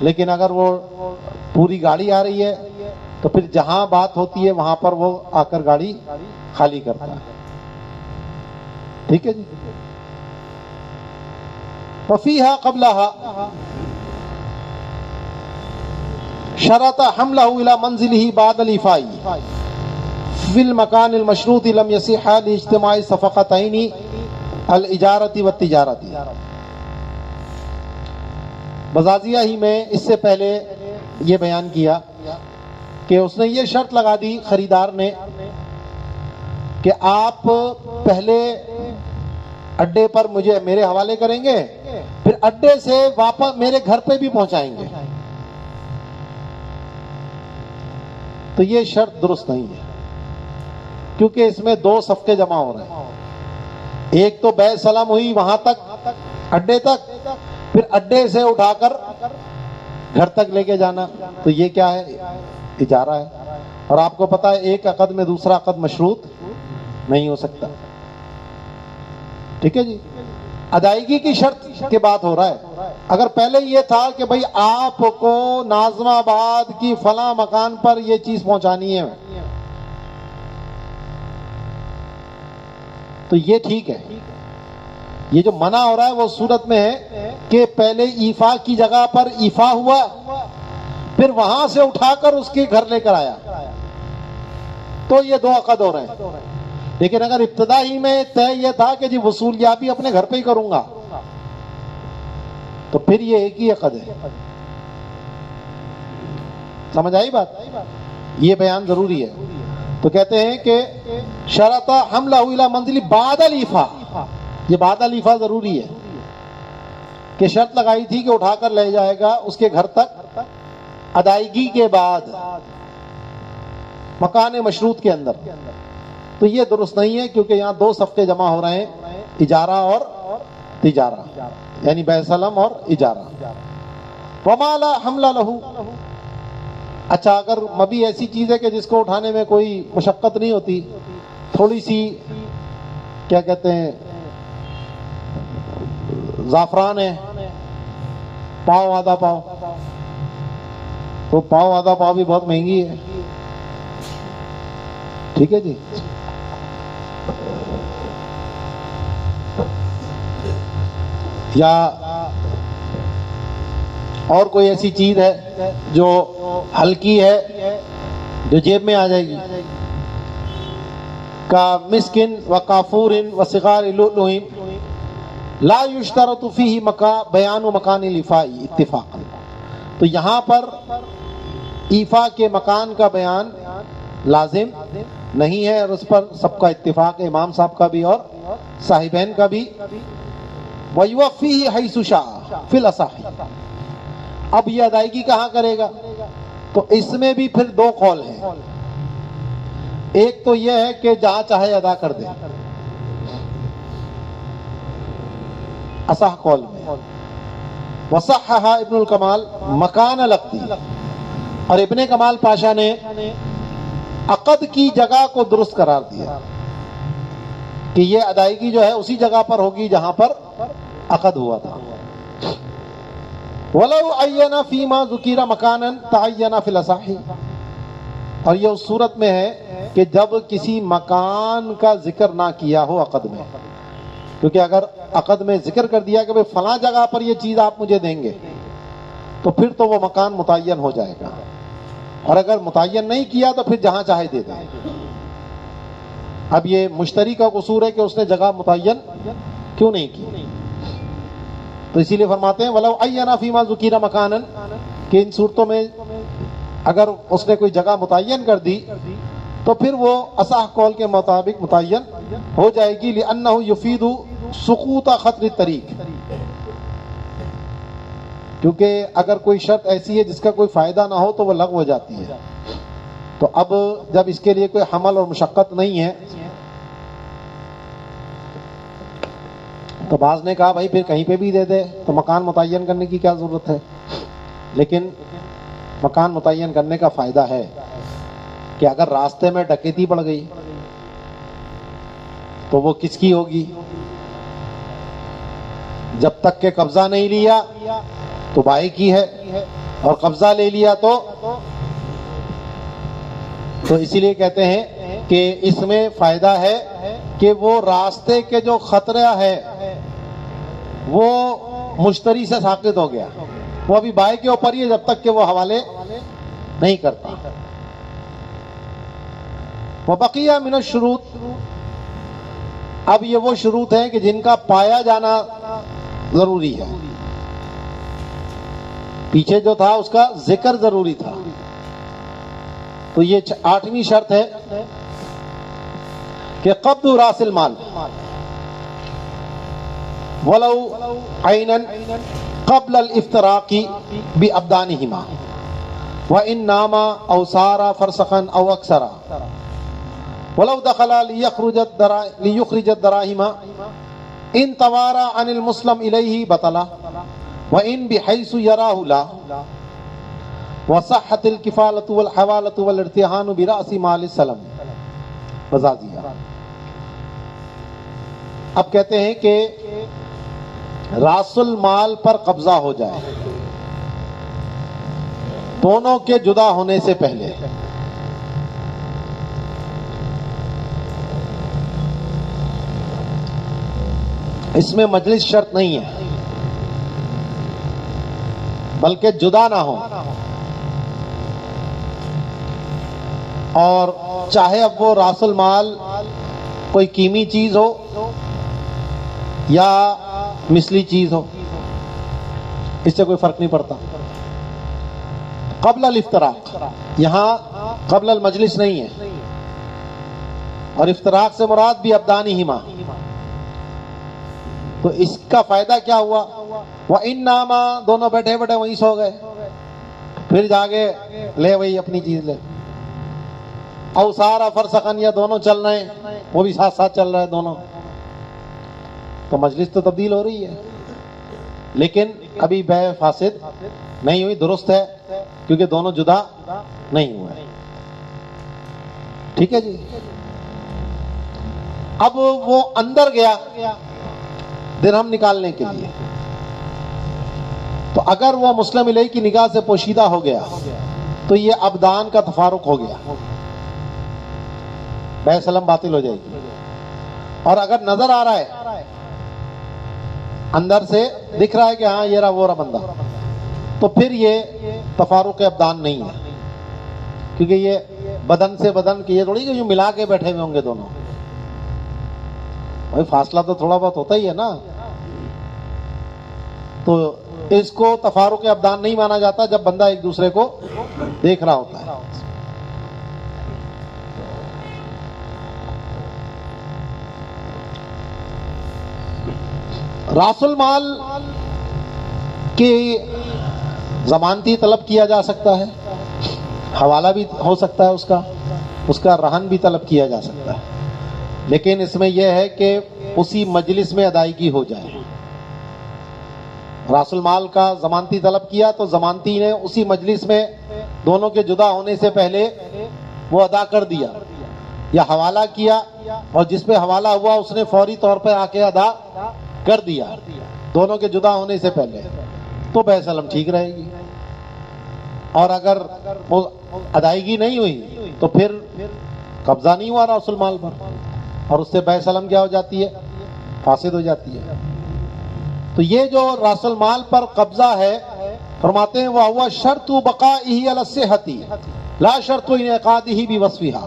لیکن اگر وہ پوری گاڑی آ رہی ہے تو پھر جہاں بات ہوتی ہے وہاں پر وہ آ کر گاڑی خالی کرتا ہے، ٹھیک ہے جی۔ وفیہا قبلہا شرط حملہ الی منزلہ بعد الإیفاء فی المکان المشروط لم یصح لاجتماع صفقتین الاجارۃ والتجارۃ۔ بزازیہ ہی میں اس سے پہلے یہ بیان کیا کہ اس نے یہ شرط لگا دی خریدار نے کہ آپ پہلے اڈے پر مجھے میرے حوالے کریں گے، پھر اڈے سے واپس میرے گھر پہ بھی پہنچائیں گے، تو یہ شرط درست نہیں ہے، کیونکہ اس میں دو صفقے جمع ہو رہے ہیں۔ ایک تو بے سلم ہوئی وہاں تک اڈے تک، پھر اڈے سے اٹھا کر گھر تک لے کے جانا، تو یہ کیا ہے؟ اجارہ ہے، اور آپ کو پتا ہے ایک عقد میں دوسرا عقد مشروط نہیں ہو سکتا، ٹھیک ہے جی۔ ادائیگی کی شرط کی بات ہو رہا ہے. اگر پہلے یہ تھا کہ بھئی آپ کو ناظم آباد کی فلاں مکان پر یہ چیز پہنچانی ہے تو یہ ٹھیک ہے. یہ جو منع ہو رہا ہے وہ صورت میں ہے کہ پہلے ایفا کی جگہ پر ایفا ہوا، پھر وہاں سے اٹھا کر اس کے گھر لے کر آیا، تو یہ دو عقد ہو رہے ہیں. لیکن اگر ابتدا ہی میں طے یہ تھا کہ جی وصولیابی اپنے گھر پہ ہی کروں گا تو پھر یہ ایک ہی عقد ہے. سمجھ آئی بات؟ یہ بیان ضروری ہے. تو کہتے ہیں کہ شرط حملہ الی منزل بعد الایفا، یہ بعد الایفا ضروری ہے کہ شرط لگائی تھی کہ اٹھا کر لے جائے گا اس کے گھر تک ادائیگی کے بعد مکان مشروط کے اندر. تو یہ درست نہیں ہے کیونکہ یہاں دو صفقے جمع ہو رہے ہیں، اجارہ اور تجارہ، یعنی بیع سلم اور اجارہ. وما لا حمل لہ. اچھا اگر مبی ایسی چیز ہے کہ جس کو اٹھانے میں کوئی مشقت نہیں ہوتی، تھوڑی سی کیا کہتے ہیں زعفران ہے، پاؤ آدھا پاؤ، تو پاؤ آدھا پاؤ بھی بہت مہنگی ہے، ٹھیک ہے جی. یا اور کوئی ایسی چیز ہے جو ہلکی ہے جو جیب میں آ جائے گی، کا مسکن و کافور و صغار لؤلؤ لا یشترط فیہ بیان مکان الایفاء اتفاقا. تو یہاں پر ایفا کے مکان کا بیان لازم نہیں ہے اور اس پر سب کا اتفاق ہے، امام صاحب کا بھی اور صاحبین کا بھی. وَيُوَفِّيهِ حَيْثُ شَاءَ فِي الْأَصَحِّ. اب یہ ادائیگی کہاں کرے گا؟ تو اس میں بھی پھر دو قول ہیں. ایک تو یہ ہے کہ جہاں چاہے ادا کر دے، اصح قول میں. وصححہ ابن الکمال مکان العقد. اور ابن کمال پاشا نے عقد کی جگہ کو درست قرار دیا کہ یہ ادائیگی جو ہے اسی جگہ پر ہوگی جہاں پر عقد ہوا تھا. وَلَوْ عَيَّنَ فِي مَا ذُكِرَ مَكَانًا تَعَيَّنَ فِي الْأَصَحِّ. اور یہ اس صورت میں ہے کہ جب کسی مکان کا ذکر نہ کیا ہو عقد میں، کیونکہ اگر عقد میں ذکر کر دیا کہ فلاں جگہ پر یہ چیز آپ مجھے دیں گے تو پھر تو وہ مکان متعین ہو جائے گا، اور اگر متعین نہیں کیا تو پھر جہاں چاہے دے دیں. اب یہ مشتری کا قصور ہے کہ اس نے جگہ متعین کیوں نہیں کی، تو اسی لیے فرماتے ہیں وَلَوْ عَيَّنَ فِي مَا ذُكِرَ مَكَانًا، کہ ان صورتوں میں اگر اس نے کوئی جگہ متعین کر دی تو پھر وہ اصح قول کے مطابق متعین ہو جائے گی. لِأَنَّهُ يُفِيدُ سُقُوطَ خَطْرِ الطَّرِيق. کیونکہ اگر کوئی شرط ایسی ہے جس کا کوئی فائدہ نہ ہو تو وہ لغو ہو جاتی ہے. تو اب جب اس کے لیے کوئی حمل اور مشقت نہیں ہے تو بعض نے کہا بھائی پھر کہیں پہ بھی دے دے تو مکان متعین کرنے کی کیا ضرورت ہے. لیکن مکان متعین کرنے کا فائدہ ہے کہ اگر راستے میں ڈکیتی پڑ گئی تو وہ کس کی ہوگی؟ جب تک کہ قبضہ نہیں لیا تو بھائی کی ہے، اور قبضہ لے لیا تو اسی لیے کہتے ہیں کہ اس میں فائدہ ہے کہ وہ راستے کے جو خطرہ ہے وہ مشتری سے ساقط ہو گیا، وہ ابھی بھائی کے اوپر ہی ہے جب تک کہ وہ حوالے نہیں کرتا. وبقیہ من الشروط. اب یہ وہ شروط ہیں کہ جن کا پایا جانا ضروری ہے. پیچھے جو تھا اس کا ذکر ضروری تھا، تو یہ 8ویں شرط ہے کہ قبض راس المال ولو عینا قبل الافتراق بابدانہما وان نام او سار فرسخا او اکثر ولو دخل لیخرج الدراہم ان توارى عن المسلم الیہ بطلا وان بحیث یراہ لا وصحت الکفالۃ والحوالۃ والارتہان براس مال السلم وزادیہ. اب کہتے ہیں کہ راس المال پر قبضہ ہو جائے دونوں کے جدا ہونے سے پہلے، اس میں مجلس شرط نہیں ہے، بلکہ جدا نہ ہو، اور چاہے اب وہ راس المال کوئی قیمتی چیز ہو یا مثلی چیز ہو، اس سے کوئی فرق نہیں پڑتا۔ قبل الافتراق، یہاں قبل المجلس نہیں ہے، اور افتراق سے مراد بھی ابدانہما، تو اس کا فائدہ کیا ہوا؟ وَإِن نَامَا، دونوں بیٹھے بیٹھے وہیں سو گئے، پھر جاگے لے وہی اپنی چیز لے، او سارا فرسخن، یا دونوں چل رہے ہیں وہ بھی ساتھ ساتھ چل رہے ہیں دونوں، تو مجلس تو تبدیل ہو رہی ہے، لیکن ابھی بیع فاسد نہیں ہوئی، درست ہے، کیونکہ دونوں جدا نہیں ہوئے۔ ٹھیک ہے جی۔ اب وہ اندر گیا درہم نکالنے کے لیے، تو اگر وہ مسلم علیہ کی نگاہ سے پوشیدہ ہو گیا تو یہ ابدان کا تفارق ہو گیا، بیع سلم باطل ہو جائے گی۔ اور اگر نظر آ رہا ہے، اندر سے دکھ رہا ہے کہ ہاں یہ رہا وہ رہا بندہ، تو پھر یہ تفارق ابدان نہیں ہے، کیونکہ یہ بدن سے بدن کی، یہ تھوڑی کہ جو ملا کے بیٹھے ہوئے ہوں گے دونوں، بھائی فاصلہ تو تھوڑا بہت ہوتا ہی ہے نا، تو اس کو تفارق ابدان نہیں مانا جاتا جب بندہ ایک دوسرے کو دیکھ رہا ہوتا ہے۔ راس المال کی ضمانتی طلب کیا جا سکتا ہے، حوالہ بھی ہو سکتا ہے، اس کا رہن بھی طلب کیا جا سکتا ہے، لیکن اس میں یہ ہے کہ اسی مجلس میں ادائیگی ہو جائے۔ راس المال کا ضمانتی طلب کیا تو ضمانتی نے اسی مجلس میں دونوں کے جدا ہونے سے پہلے وہ ادا کر دیا، یا حوالہ کیا اور جس پہ حوالہ ہوا اس نے فوری طور پہ آ کے ادا کر دیا دونوں کے جدا ہونے سے پہلے، تو بیع سلم ٹھیک رہے گی۔ اور اگر وہ ادائیگی نہیں ہوئی تو پھر قبضہ نہیں ہوا راس المال پر، اور اس سے بیع سلم کیا ہو جاتی ہے؟ فاسد ہو جاتی ہے۔ تو یہ جو راس المال پر قبضہ ہے، فرماتے ہیں وَهُوَ شَرْطُ بَقَائِهِ عَلَى الصِّحَّةِ لَا شَرْطُ انعقادِهِ بِوَصْفِهَا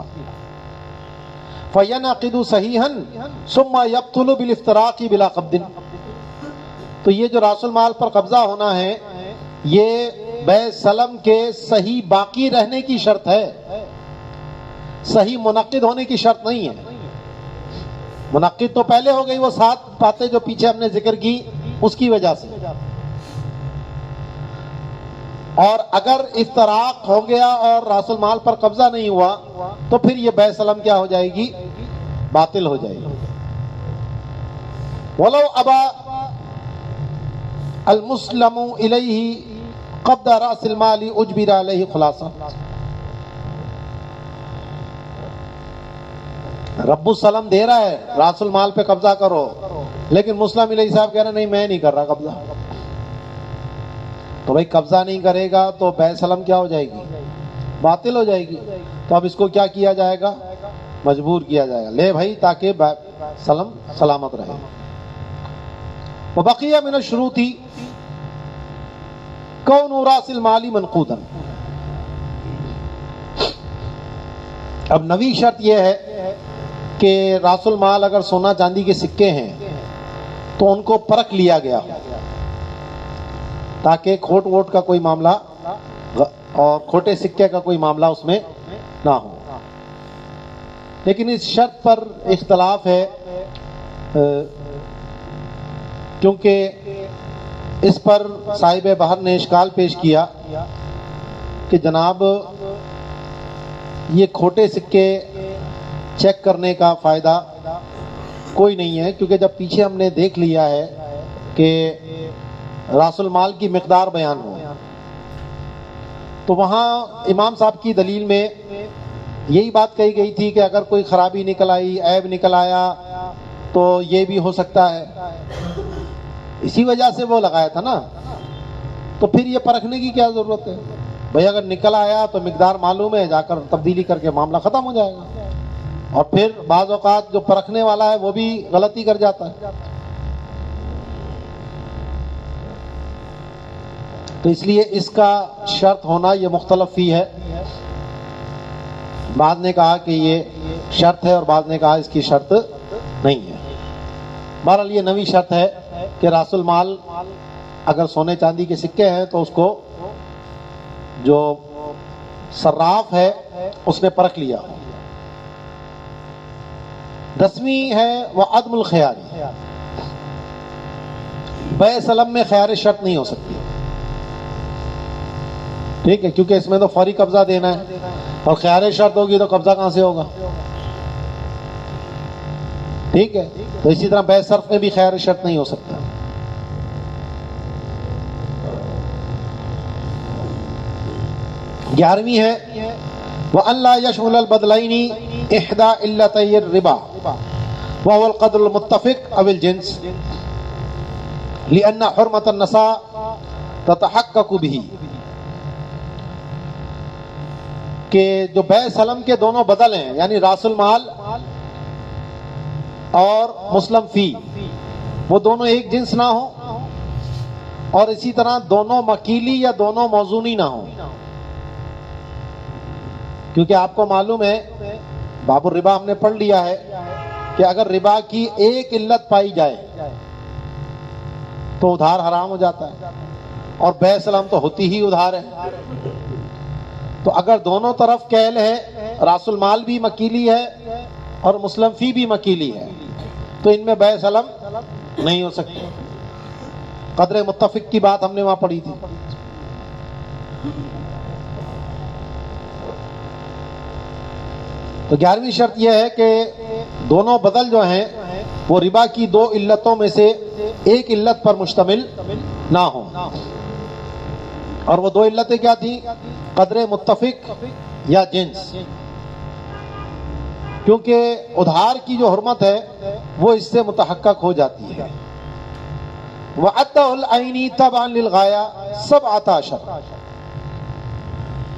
فَيَنْعَقِدُ صَحِيحًا ثُمَّ يَبْطُلُ بِالْاِفْتِرَاقِ بِلَا قَبْضٍ۔ تو یہ جو راس المال پر قبضہ ہونا ہے، یہ بیع سلم کے صحیح باقی رہنے کی شرط ہے، صحیح منعقد ہونے کی شرط نہیں ہے۔ منعقد تو پہلے ہو گئی، وہ 7 باتیں جو پیچھے ہم نے ذکر کی اس کی وجہ سے، اور اگر افتراق ہو گیا اور راس المال پر قبضہ نہیں ہوا تو پھر یہ بیع سلم کیا ہو جائے گی؟ باطل ہو جائے گی۔ وَلَوْ أَبَى الْمُسْلَمُ إِلَيْهِ قَبْضَ رَأْسِ الْمَالِ أُجْبِرَ عَلَيْهِ خُلَاصًا۔ رب السلم دے رہا ہے راس المال پہ قبضہ کرو، لیکن مسلم علیہ صاحب کہہ رہے نہیں میں نہیں کر رہا قبضہ، تو بھائی قبضہ نہیں کرے گا تو بیع سلم کیا ہو جائے گی؟ باطل ہو جائے گی۔ تو اب اس کو کیا کیا جائے گا؟ مجبور کیا جائے گا، لے بھائی تاکہ بیع سلم سلامت رہے۔ وبقي من الشروط كون راس المال منقودا۔ اب نوی شرط یہ ہے کہ راس المال اگر سونا چاندی کے سکے ہیں تو ان کو پرکھ لیا گیا تاکہ کھوٹ ووٹ کا کوئی معاملہ اور کھوٹے سکے کا کوئی معاملہ اس میں نہ ہو۔ لیکن اس شرط پر اختلاف ہے، کیونکہ اس پر صاحب بحر نے اشکال پیش کیا کہ جناب یہ کھوٹے سکے چیک کرنے کا فائدہ کوئی نہیں ہے، کیونکہ جب پیچھے ہم نے دیکھ لیا ہے کہ راس المال کی مقدار بیان ہو، تو وہاں امام صاحب کی دلیل میں یہی بات کہی گئی تھی کہ اگر کوئی خرابی نکل آئی، عیب نکل آیا تو یہ بھی ہو سکتا ہے، اسی وجہ سے وہ لگایا تھا نا. تو پھر یہ پرکھنے کی کیا ضرورت ہے بھائی؟ اگر نکل آیا تو مقدار معلوم ہے، جا کر تبدیلی کر کے معاملہ ختم ہو جائے گا. اور پھر بعض اوقات جو پرکھنے والا ہے وہ بھی غلطی کر جاتا ہے. تو اس لیے اس کا شرط ہونا یہ مختلف فی ہے. بعض نے کہا کہ یہ شرط ہے اور بعض نے کہا اس کی شرط نہیں ہے. بہرحال یہ نئی شرط ہے کہ راس المال اگر سونے چاندی کے سکے ہیں تو اس کو جو صراف ہے اس نے پرکھ لیا. 10ویں ہے وہ عدم الخیاری. بیع سلم میں خیار شرط نہیں ہو سکتی. ٹھیک ہے، کیونکہ اس میں تو فوری قبضہ دینا ہے، اور خیار شرط ہوگی تو قبضہ کہاں سے ہوگا؟ ٹھیک ہے. تو اسی طرح بیع صرف میں بھی خیار شرط نہیں ہو سکتا. گیارہویں ہے وَأَنْ لَا يَشْمُلَ الْبَدْلَيْنِ إِحْدَى عِلَّتَيِ الرِّبَا وَهُوَ الْقَدْرُ الْمُتَّفِقُ أَوِ الْجِنْسِ لِأَنَّ حُرْمَةَ النَّسَاءِ تَتَحَقَّقُ بِهِ. کہ جو بیع سلم کے دونوں بدل ہیں، یعنی راس المال اور مسلم فی، وہ دونوں ایک جنس نہ ہوں، اور اسی طرح دونوں مکیلی یا دونوں موزونی نہ ہوں. کیونکہ آپ کو معلوم ہے باب الربا ہم نے پڑھ لیا ہے کہ اگر ربا کی ایک علت پائی جائے تو ادھار حرام ہو جاتا ہے، اور بیع سلم تو ہوتی ہی ادھار ہے. تو اگر دونوں طرف کیل ہے، راس المال بھی مکیلی ہے اور مسلم فی بھی مکیلی ہے، تو ان میں بیع سلم نہیں ہو سکتی. قدر متفق کی بات ہم نے وہاں پڑھی تھی. تو 11ویں شرط یہ ہے کہ دونوں بدل جو ہیں وہ ربا کی 2 علتوں میں سے ایک علت پر مشتمل نہ ہوں. اور وہ 2 علتیں کیا تھیں؟ قدر متفق یا جنس. کیونکہ ادھار کی جو حرمت ہے وہ اس سے متحقق ہو جاتی ہے. وَعَدَّهُ الْعَيْنِي تَبْعًا لِلْغَایَةِ 17.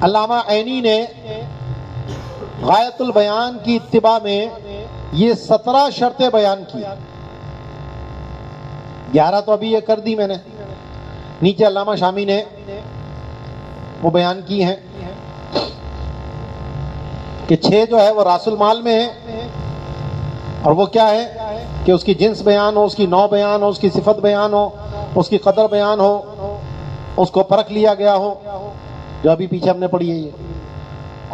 علامہ عینی نے غایت البیان کی اتباع میں یہ 17 شرطیں بیان کی. 11 تو ابھی یہ کر دی میں نے، نیچے علامہ شامی نے وہ بیان کی ہیں کہ 6 جو ہے وہ راس المال میں ہے، اور وہ کیا ہے کہ اس کی جنس بیان ہو، اس کی نوع بیان ہو، اس کی صفت بیان ہو، اس کی قدر بیان ہو، اس کو پرکھ لیا گیا ہو، جو ابھی پیچھے ہم نے پڑھی ہے یہ،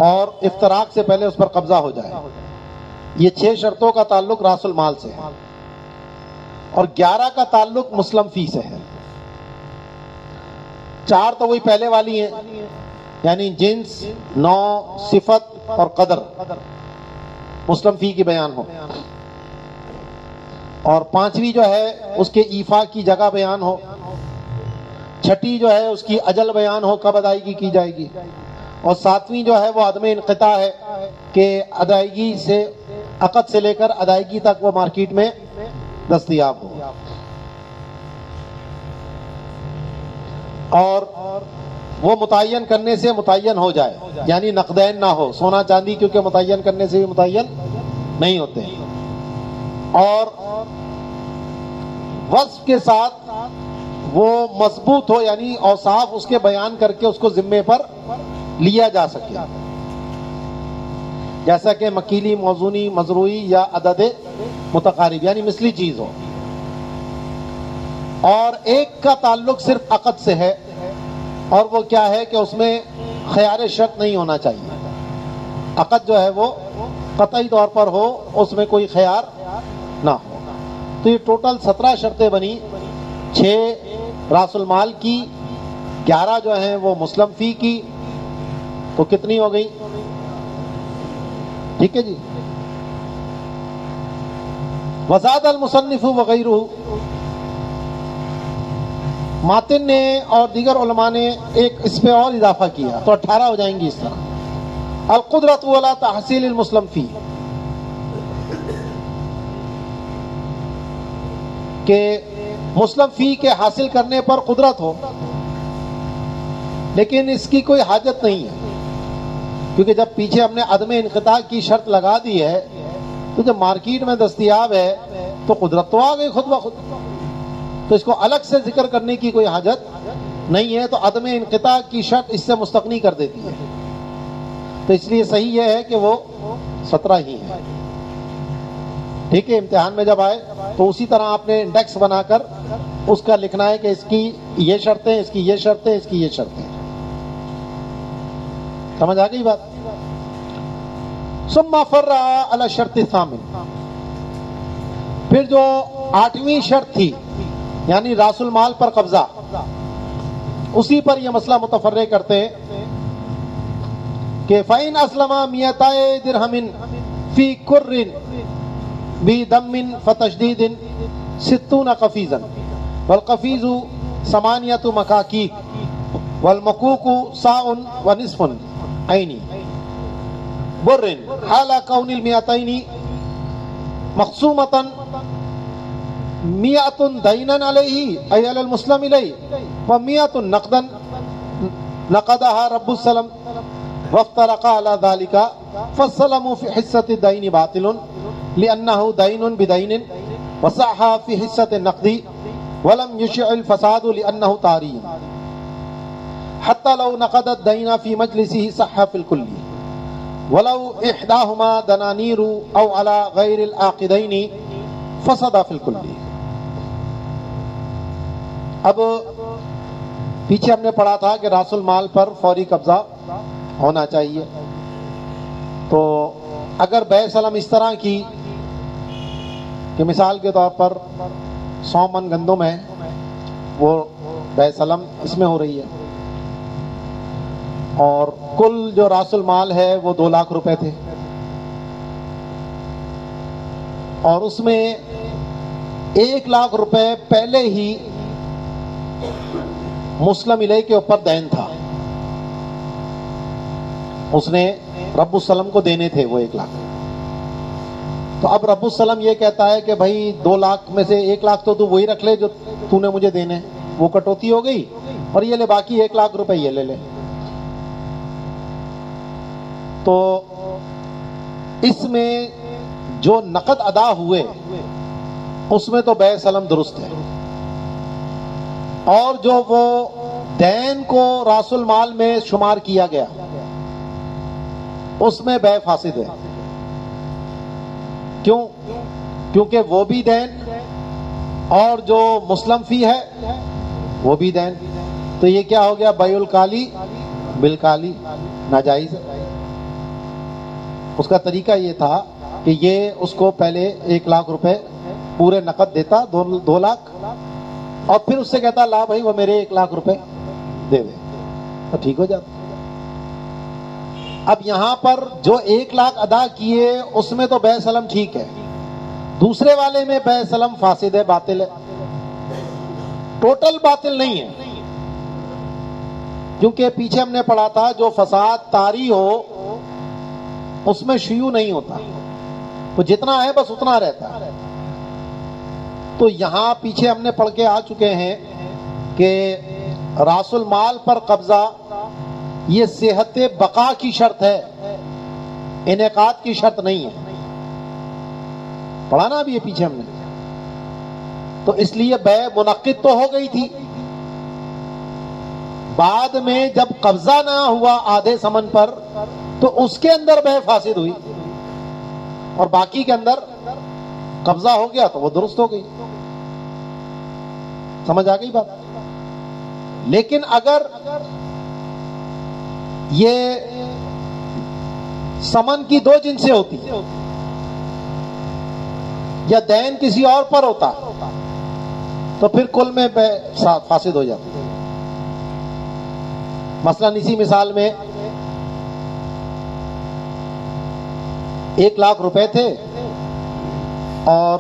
اور افتراق سے پہلے اس پر قبضہ ہو جائے. یہ 6 شرطوں کا تعلق راس المال سے ہے، اور 11 کا تعلق مسلم فی سے ہے. 4 تو وہی پہلے والی ہیں، یعنی جنس، نوع، صفت اور قدر مسلم فی کی بیان ہو. اور 5ویں جو ہے اس کے ایفا کی جگہ بیان ہو. 6ٹھی جو ہے اس کی اجل بیان ہو، کب ادائیگی کی جائے گی. اور 7ویں جو ہے وہ عدم انقطاع ہے کہ ادائیگی سے، عقد سے لے کر ادائیگی تک وہ مارکیٹ میں دستیاب ہو. اور وہ متعین کرنے سے متعین ہو جائے، یعنی نقدین نہ ہو. سونا چاندی کیونکہ متعین کرنے سے بھی متعین نہیں ہوتے. اور وصف کے ساتھ وہ مضبوط ہو، یعنی اوصاف اس کے بیان کر کے اس کو ذمے پر لیا جا سکے، جیسا کہ مکیلی، موزونی، مزروعی یا عدد متقارب، یعنی مثلی چیز ہو. اور ایک کا تعلق صرف عقد سے ہے، اور وہ کیا ہے کہ اس میں خیار شرط نہیں ہونا چاہیے. عقد جو ہے وہ قطعی طور پر ہو، اس میں کوئی خیار نہ ہو. تو یہ ٹوٹل 17 شرطیں بنی. 6 راس المال کی، 11 جو ہیں وہ مسلم فی کی، تو کتنی ہو گئی؟ ٹھیک ہے جی. وزاد المصنف وغیرہ، ماتن نے اور دیگر علماء نے ایک اس پہ اور اضافہ کیا، تو 18 ہو جائیں گی اس طرح. القدرۃ علی تحصیل المسلم فی، کہ مسلم فی کے حاصل کرنے پر قدرت ہو، لیکن اس کی کوئی حاجت نہیں ہے، کیونکہ جب پیچھے ہم نے عدم انقطاع کی شرط لگا دی ہے تو جب مارکیٹ میں دستیاب ہے تو قدرت تو آ گئی خود بخود، تو اس کو الگ سے ذکر کرنے کی کوئی حاجت نہیں ہے، تو عدم انقطاع کی شرط اس سے مستغنی کر دیتی ہے، تو اس لیے صحیح یہ ہے کہ وہ 17 ہی ہے۔ ٹھیک ہے، امتحان میں جب آئے تو اسی طرح آپ نے انڈیکس بنا کر اس کا لکھنا ہے کہ اس کی یہ شرطیں، اس کی یہ شرطیں، اس کی یہ شرطیں۔ سمجھ آ گئی بات؟ ثم فرع علی الشرط الثامن، پھر جو 8ویں شرط تھی یعنی راس المال پر قبضہ، اسی پر یہ مسئلہ متفرع کرتے ہیں کہ فَإِنْ أَسْلَمَ مِئَتَيْ دِرْهَمٍ فِي كُرٍّ بِدَمٍ فَتَشْدِيدٍ 60 قفيزا والقفيز 8 مكاكيك والمكوك صاع ونصف عيني بر حال كون المئتين مقسومة 100 دينا عليه أي على المسلم إليه و100 نقدا نقدها رب السلم وافترق على ذلك فالسلم في حصة الدين باطل لأنه دين بدين وصح في حصة النقد ولم يشع الفساد لأنه طاري حتى لو نقد الدين في مجلسه صح في الكل ولو إحداهما دنانير أو على غير العاقدين فسد في الكل۔ اب پیچھے ہم نے پڑھا تھا کہ راس المال پر فوری قبضہ ہونا چاہیے، تو اگر بیع سلم اس طرح کی کہ مثال کے طور پر 100 من گندم ہے، وہ بیع سلم اس میں ہو رہی ہے، اور کل جو راس المال ہے وہ 2 لاکھ روپے تھے، اور اس میں 1 لاکھ روپے پہلے ہی مسلم علیہ کے اوپر دین تھا، اس نے رب السلم کو دینے تھے وہ 1 لاکھ۔ تو اب رب السلم یہ کہتا ہے کہ بھائی 2 لاکھ میں سے 1 لاکھ تو وہی رکھ لے جو تو نے مجھے دینے، وہ کٹوتی ہو گئی، اور یہ لے باقی 1 لاکھ روپے یہ لے لے۔ تو اس میں جو نقد ادا ہوئے اس میں تو بیع سلم درست ہے، اور جو وہ دین کو راس المال میں شمار کیا گیا اس میں بیع فاسد ہے۔ کیوں؟ کیونکہ وہ بھی دین اور جو مسلم فی ہے وہ بھی دین، تو یہ کیا ہو گیا؟ بیع الکالی بالکالی، ناجائز ہے۔ اس کا طریقہ یہ تھا کہ یہ اس کو پہلے 1 لاکھ روپے پورے نقد دیتا، 2 لاکھ، اور پھر اس سے کہتا لا بھائی وہ میرے 1 لاکھ روپے دے دے، تو ٹھیک ہو جاتا۔ اب یہاں پر جو 1 لاکھ ادا کیے اس میں تو بیع سلم ٹھیک ہے، دوسرے والے میں بیع سلم فاسد ہے، باطل ہے، ٹوٹل باطل نہیں ہے، کیونکہ پیچھے ہم نے پڑھا تھا جو فساد طاری ہو اس میں شیوع نہیں ہوتا، وہ جتنا ہے بس اتنا رہتا ہے۔ تو یہاں پیچھے ہم نے پڑھ کے آ چکے ہیں کہ راس المال پر قبضہ یہ صحت بقا کی شرط ہے، انعقاد کی شرط نہیں ہے، پڑھا نا ابھی یہ پیچھے ہم نے۔ تو اس لیے بیع منعقد تو ہو گئی تھی، بعد میں جب قبضہ نہ ہوا آدھے ثمن پر تو اس کے اندر بیع فاسد ہوئی، اور باقی کے اندر قبضہ ہو گیا تو وہ درست ہو گئی۔ سمجھ آ گئی بات؟ لیکن اگر یہ ثمن کی 2 جنسیں ہوتی یا دین کسی اور پر ہوتا تو پھر کل میں بیع فاسد ہو جاتی۔ مثلا اسی مثال میں 1 لاکھ روپے تھے اور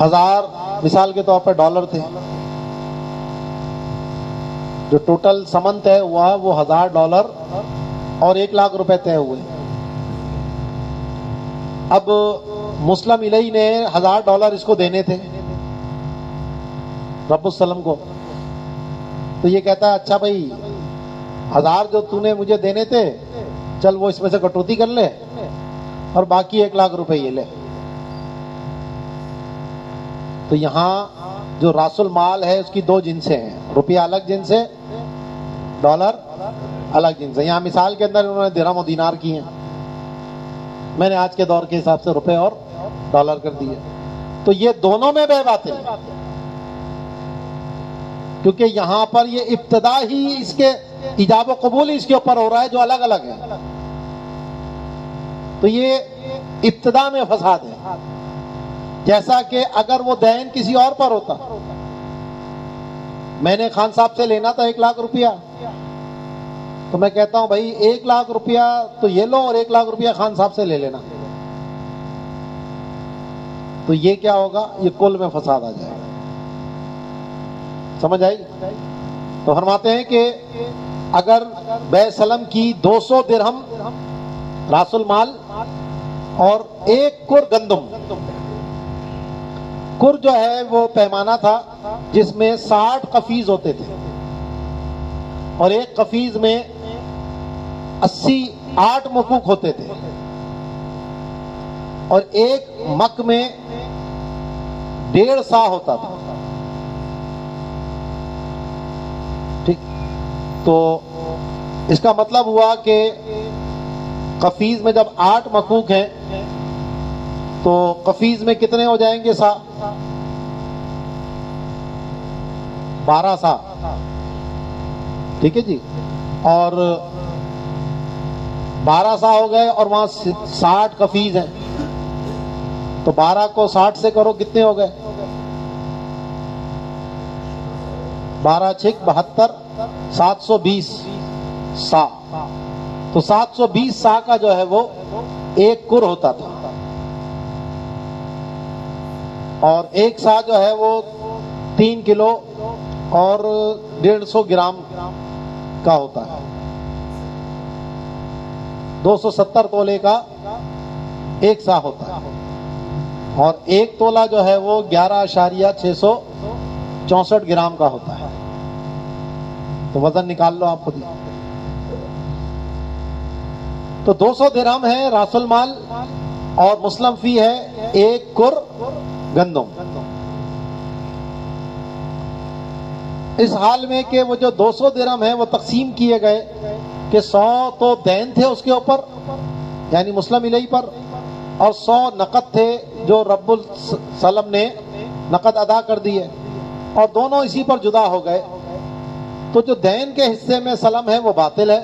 1000 مثال کے طور پر ڈالر تھے، جو ٹوٹل ثمن طے ہوا وہ 1000 ڈالر اور 1 لاکھ روپے طے ہوئے۔ اب مسلم علیہ نے 1000 ڈالر اس کو دینے تھے، رب السلم کو. تو یہ کہتا ہے اچھا بھائی 1000 جو تو نے مجھے دینے تھے چل وہ اس میں سے کٹوتی کر لے اور باقی 1,00,000 روپے یہ لے. تو یہاں جو راس المال ہے اس کی 2 جنسیں ہیں، روپیہ الگ جنس ہے، ڈالر الگ جنس ہے. یہاں مثال کے اندر انہوں نے درہم و دینار کی ہیں، میں نے آج کے دور کے حساب سے روپے اور ڈالر کر دیے. تو یہ دونوں میں بے باطل ہے، کیونکہ یہاں پر یہ ابتدا ہی اس کے ایجاب و قبول اس کے اوپر ہو رہا ہے جو الگ الگ ہے. تو یہ ابتدا میں فساد ہے. جیسا کہ اگر وہ دین کسی اور پر ہوتا، میں نے خان صاحب سے لینا تھا 1,00,000 روپیہ، تو میں کہتا ہوں بھائی 1,00,000 روپیہ تو یہ لو اور 1,00,000 روپیہ خان صاحب سے لے لینا، تو یہ کیا ہوگا؟ یہ کل میں فساد آ جائے گا. سمجھ آئی؟ تو فرماتے ہیں کہ اگر بے سلم کی 200 درہم راس المال اور 1 کر گندم، کر جو ہے وہ پیمانہ تھا جس میں 60 قفیز ہوتے تھے، اور 1 قفیز میں 8 مکوک ہوتے تھے، اور 1 مک میں 1.5 سا ہوتا تھا. ٹھیک، تو اس کا مطلب ہوا کہ قفیز میں جب 8 مکوک ہیں تو قفیز میں کتنے ہو جائیں گے؟ سا 12 سا. ٹھیک ہے جی، اور 12 سا ہو گئے اور وہاں 60 قفیز ہیں، تو 12 کو 60 سے کرو، کتنے ہو گئے؟ 12 چھک 72، 720 سا. تو 720 سا کا جو ہے وہ 1 کر ہوتا تھا، اور 1 سا جو ہے وہ 3 کلو اور 150 گرام کا ہوتا ہے. 270 تولے کا 1 سا ہوتا ہے، اور 1 تولہ جو ہے وہ 11.664 گرام کا ہوتا ہے. تو وزن نکال لو آپ خود ہی. تو 200 درہم ہے راس المال، اور مسلم فی ہے 1 کر گندم. اس حال میں کہ وہ جو 200 درہم ہیں وہ تقسیم کیے گئے کہ 100 تو دین تھے اس کے اوپر یعنی مسلم علیہ پر، اور 100 نقد تھے جو رب السلم نے نقد ادا کر دیے، اور دونوں اسی پر جدا ہو گئے. تو جو دین کے حصے میں سلم ہے وہ باطل ہے،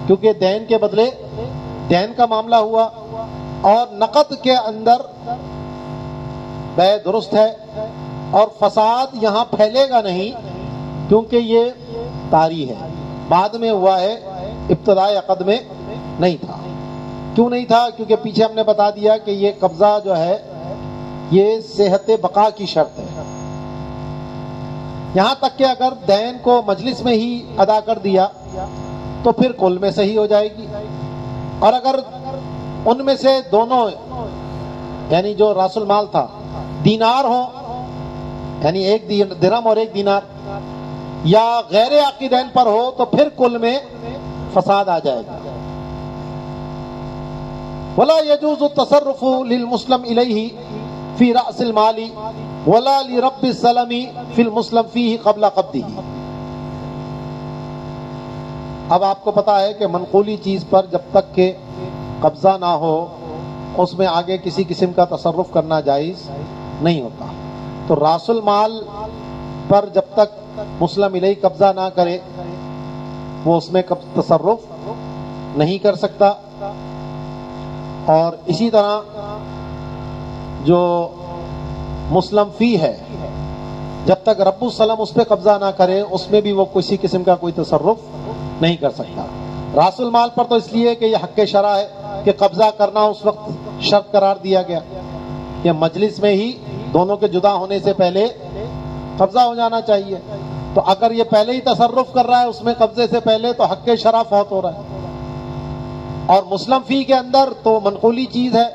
کیونکہ دین کے بدلے دین کا معاملہ ہوا، اور نقد کے اندر بے درست ہے، اور فساد یہاں پھیلے گا نہیں کیونکہ یہ طاری ہے، بعد میں ہوا ہے، ابتدائی عقد میں نہیں تھا. کیوں نہیں تھا؟ کیونکہ پیچھے ہم نے بتا دیا کہ یہ قبضہ جو ہے یہ صحت بقا کی شرط ہے. یہاں تک کہ اگر دین کو مجلس میں ہی ادا کر دیا تو پھر کل میں صحیح ہو جائے گی، اور اگر ان میں سے دونوں یعنی جو راس المال تھا دینار ہو، یعنی 1 درہم اور 1 دینار، یا غیر عقیدین پر ہو، تو پھر کل میں فساد آ جائے گا. ولا يجوز التصرف للمسلم الیہ فی رأس المال ولا لرب السلم فی المسلم فیہ قبل قبضہ. اب آپ کو پتا ہے کہ منقولی چیز پر جب تک کہ قبضہ نہ ہو اس میں آگے کسی قسم کا تصرف کرنا جائز نہیں ہوتا. تو راس المال پر جب تک مسلم علیہ قبضہ نہ کرے وہ اس میں تصرف نہیں کر سکتا. اور اسی طرح جو مسلم فی ہے جب تک رب السلم اس پہ قبضہ نہ کرے اس میں بھی وہ کسی قسم کا کوئی تصرف نہیں کر سکتا. راس المال پر تو اس لیے کہ یہ حق شرع ہے کہ قبضہ کرنا اس وقت شرط قرار دیا گیا کہ مجلس میں ہی دونوں کے جدا ہونے سے پہلے قبضہ ہو جانا چاہیے. تو اگر یہ پہلے ہی تصرف کر رہا ہے اس میں قبضے سے پہلے تو حق شرع فوت ہو رہا ہے. اور مسلم فی کے اندر تو منقولی چیز ہے،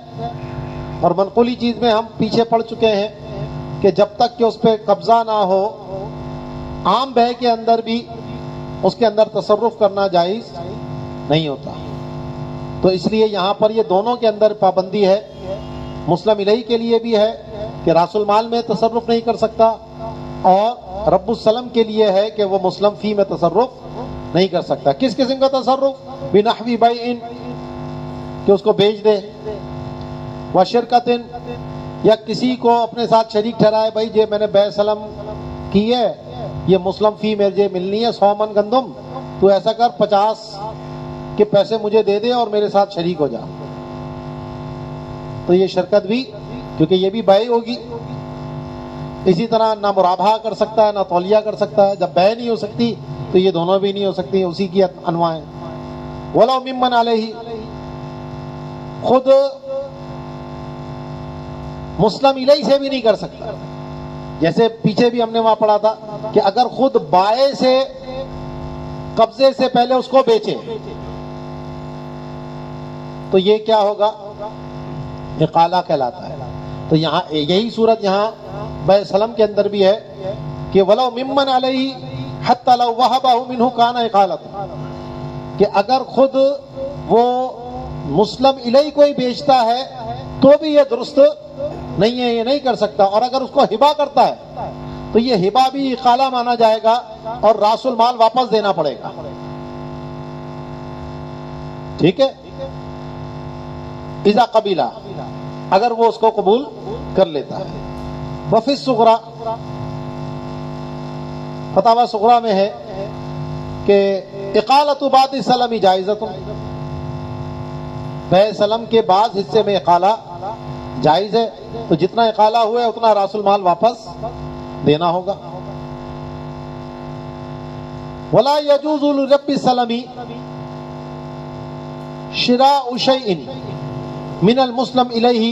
اور منقولی چیز میں ہم پیچھے پڑ چکے ہیں کہ جب تک کہ اس پہ قبضہ نہ ہو عام بے کے اندر بھی اس کے اندر تصرف کرنا جائز نہیں ہوتا. تو اس لیے یہاں پر یہ دونوں کے اندر پابندی ہے. مسلم الیہ کے لیے بھی ہے کہ راس المال میں تصرف نہیں کر سکتا، اور رب السلم کے لیے ہے کہ وہ مسلم فی میں تصرف نہیں کر سکتا. کس قسم کا تصرف؟ بنحوی بیع، کہ اس کو بیچ دے، وشرکت، یا کسی کو اپنے ساتھ شریک ٹھہرائے، بھائی یہ میں نے بیع سلم کی ہے، یہ مسلم فی مجھے ملنی ہے 100 من گندم، تو ایسا کر 50 کے پیسے مجھے دے دے اور میرے ساتھ شریک ہو جا. تو یہ شرکت بھی، کیونکہ یہ بھی بیع ہوگی. اسی طرح نہ مرابحہ کر سکتا ہے نہ تولیہ کر سکتا ہے. جب بیع نہیں ہو سکتی تو یہ دونوں بھی نہیں ہو سکتی، اسی کی انواع ہیں. وَلَوْ مِمَّنْ عَلَيْهِ، خود مسلم الیہ سے بھی نہیں کر سکتا. جیسے پیچھے بھی ہم نے وہاں پڑھا تھا کہ اگر خود بائع سے قبضے سے پہلے اس کو بیچے تو یہ کیا ہوگا؟ اقالہ کہلاتا ہے. تو یہاں یہی صورت یہاں بیع سلم کے اندر بھی ہے کہ وَلَوْ مِمَّنْ عَلَيْهِ حَتَّى لَوْ وَهَبَهُ مِنْهُ كَانَ اِقَالَةً، کہ اگر خود وہ مسلم الیہ کو ہی بیچتا ہے تو بھی یہ درست نہیں ہے، یہ نہیں کر سکتا. اور اگر اس کو ہبہ کرتا ہے تو یہ ہبہ بھی اقالہ مانا جائے گا اور راس المال واپس دینا پڑے گا. ٹھیک ہے؟ اذا قبیلہ، اگر وہ اس کو قبول کر لیتا ہے. وفی الصغریٰ، فتاوی صغریٰ میں ہے کہ اقالۃ بعد السلم جائزۃ، بیع سلم کے بعض حصے میں اقالہ جائز ہے. تو جتنا اقالہ ہوا ہے اتنا راس المال واپس دینا ہوگا. ولا يجوز لرب السلم شراء شيء من المسلم الیہ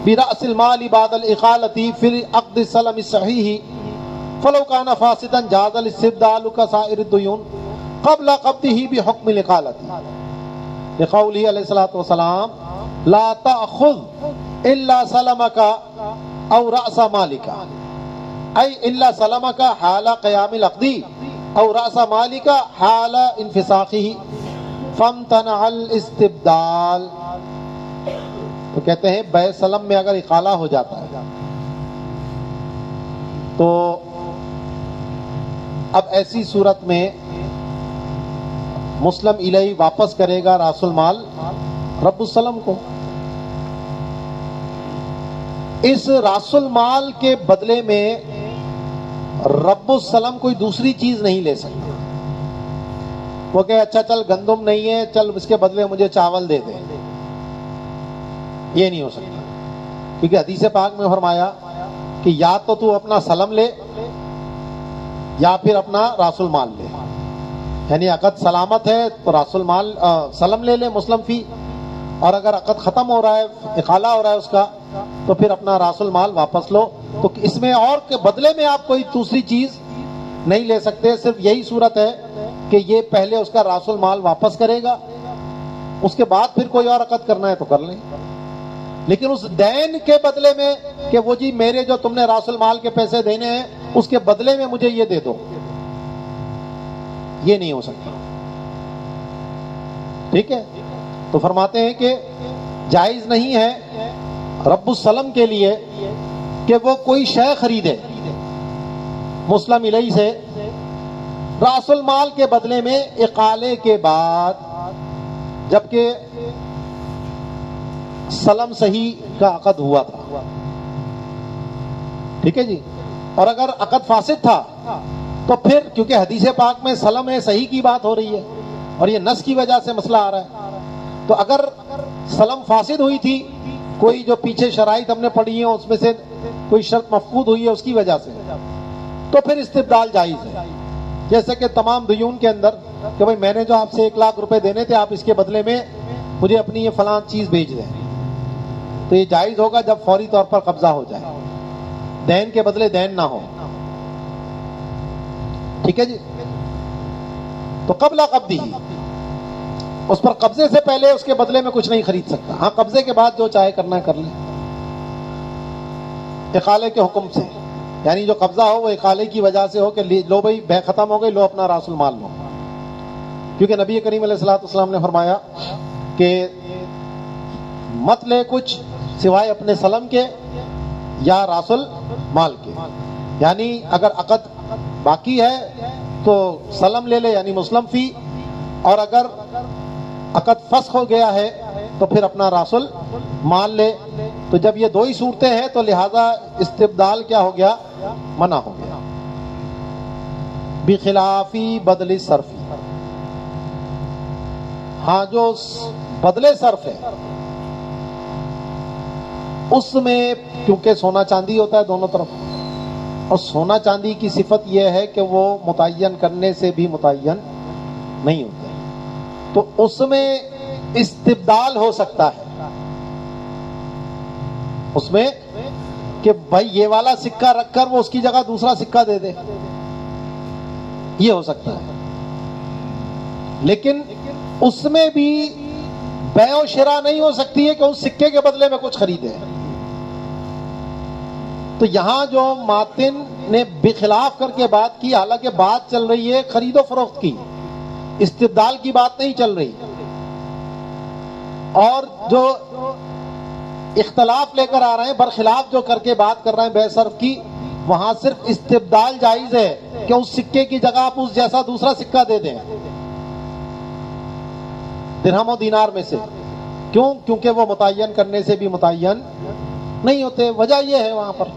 برأس المال بعد الإقالة في عقد السلم الصحيح فلو كان فاسدا جاز الاستبدال كسائر الديون قبل قبضه بحكم الإقالة، لقوله عليه الصلاة والسلام لا تأخذ إلا سلمك أو رأس مالك، أي إلا سلمك حال قيام العقد أو رأس مالك حال انفساخه فامتنع الاستبدال. تو کہتے ہیں بیع سلم میں اگر اقالہ ہو جاتا ہے تو اب ایسی صورت میں مسلم الیہ واپس کرے گا راس المال رب السلم کو. اس راس المال کے بدلے میں رب السلم کوئی دوسری چیز نہیں لے سکتا. وہ کہ اچھا چل گندم نہیں ہے، چل اس کے بدلے مجھے چاول دے دے، یہ نہیں ہو سکتا. کیونکہ حدیث پاک میں فرمایا کہ یا تو اپنا سلم لے یا پھر اپنا راس المال لے. یعنی عقد سلامت ہے تو راس المال سلم لے لے مسلم فی، اور اگر عقد ختم ہو رہا ہے، اقالہ ہو رہا ہے اس کا، تو پھر اپنا راس المال واپس لو. تو اس میں اور کے بدلے میں آپ کوئی دوسری چیز نہیں لے سکتے. صرف یہی صورت ہے کہ یہ پہلے اس کا راس المال واپس کرے گا، اس کے بعد پھر کوئی اور عقد کرنا ہے تو کر لیں. لیکن اس دین کے بدلے میں کہ وہ جی میرے جو تم نے راس المال کے پیسے دینے ہیں اس کے بدلے میں مجھے یہ دے دو، یہ نہیں ہو سکتا. ٹھیک ہے؟ تو فرماتے ہیں کہ جائز نہیں ہے رب السلم کے لیے کہ وہ کوئی شے خریدے مسلم الیہ سے راس المال کے بدلے میں اقالے کے بعد، جبکہ سلم صحیح کا عقد ہوا تھا. ٹھیک ہے جی؟ اور اگر عقد فاسد تھا تو پھر کیونکہ حدیث پاک میں سلم صحیح کی بات ہو رہی ہے اور یہ نس کی وجہ سے مسئلہ آ رہا ہے، تو اگر سلم فاسد ہوئی تھی، کوئی جو پیچھے شرائط ہم نے پڑھی ہیں اس میں سے کوئی شرط مفقود ہوئی ہے اس کی وجہ سے، تو پھر استبدال جائز ہے. جیسے کہ تمام دیون کے اندر کہ بھائی میں نے جو آپ سے 1 لاکھ روپے دینے تھے، آپ اس کے بدلے میں مجھے اپنی یہ فلاں چیز بھیج دیں، تو یہ جائز ہوگا جب فوری طور پر قبضہ ہو جائے، دین کے بدلے دین نہ ہو. ٹھیک ہے جی؟ تو قبل قبضی، اس پر قبضے سے پہلے اس کے بدلے میں کچھ نہیں خرید سکتا. ہاں قبضے کے بعد جو چاہے کرنا ہے کر لے. اقالے کے حکم سے، یعنی جو قبضہ ہو وہ اقالے کی وجہ سے ہو کہ لو بھائی بے ختم ہو گئی، لو اپنا راس المال لو. کیونکہ نبی کریم علیہ الصلوۃ والسلام نے فرمایا کہ مت لے کچھ سوائے اپنے سلم کے یا راس المال کے، یعنی اگر عقد باقی ہے تو سلم لے لے یعنی مسلم فی، اور اگر عقد فسخ ہو گیا ہے تو پھر اپنا راس المال لے. تو جب یہ دو ہی صورتیں ہیں تو لہذا استبدال کیا ہو گیا؟ منع ہو گیا. بخلافی بدل صرفی، ہاں جو بدلے صرف ہے اس میں کیونکہ سونا چاندی ہوتا ہے دونوں طرف، اور سونا چاندی کی صفت یہ ہے کہ وہ متعین کرنے سے بھی متعین نہیں ہوتے، تو اس میں استبدال ہو سکتا ہے. اس میں کہ بھائی یہ والا سکہ رکھ کر وہ اس کی جگہ دوسرا سکہ دے دے، یہ ہو سکتا ہے. لیکن اس میں بھی بیع و شراء نہیں ہو سکتی ہے کہ اس سکے کے بدلے میں کچھ خریدے. تو یہاں جو ماتن نے بخلاف کر کے بات کی، حالانکہ بات چل رہی ہے خرید و فروخت کی، استبدال کی بات نہیں چل رہی. اور جو اختلاف لے کر آ رہے ہیں، برخلاف جو کر کے بات کر رہے ہیں بے صرف کی، وہاں صرف استبدال جائز ہے کہ اس سکے کی جگہ آپ اس جیسا دوسرا سکہ دے دیں درہم و دینار میں سے. کیوں؟ کیونکہ وہ متعین کرنے سے بھی متعین نہیں ہوتے. وجہ یہ ہے وہاں پر.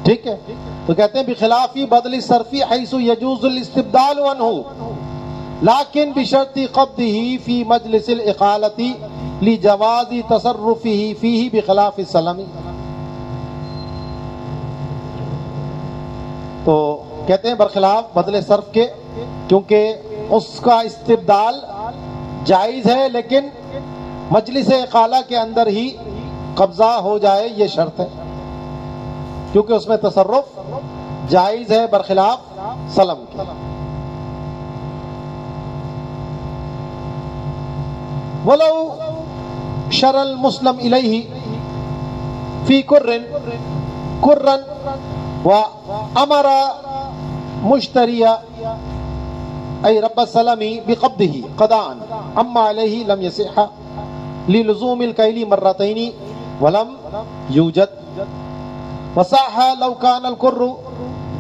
ٹھیک ہے، تو کہتے ہیں بخلافی بدل صرفی حیث یجوز الاستبدال عنہ لیکن بشرط قبضہ فی مجلس الاقالۃ لجواز تصرفہ فیہ بخلاف السلم. تو کہتے ہیں برخلاف بدل صرف کے، کیونکہ اس کا استبدال جائز ہے لیکن مجلس اقالہ کے اندر ہی قبضہ ہو جائے یہ شرط ہے، کیونکہ اس میں تصرف جائز ہے برخلاف سلم کے. ولو شر المسلم الیہ فی کرن وامر مشتریا ای رب السلم بقبضہ قضاء اما علیہ لم یصح للزوم الکیل مرتین ولم یوجد. وصح لو كان الكر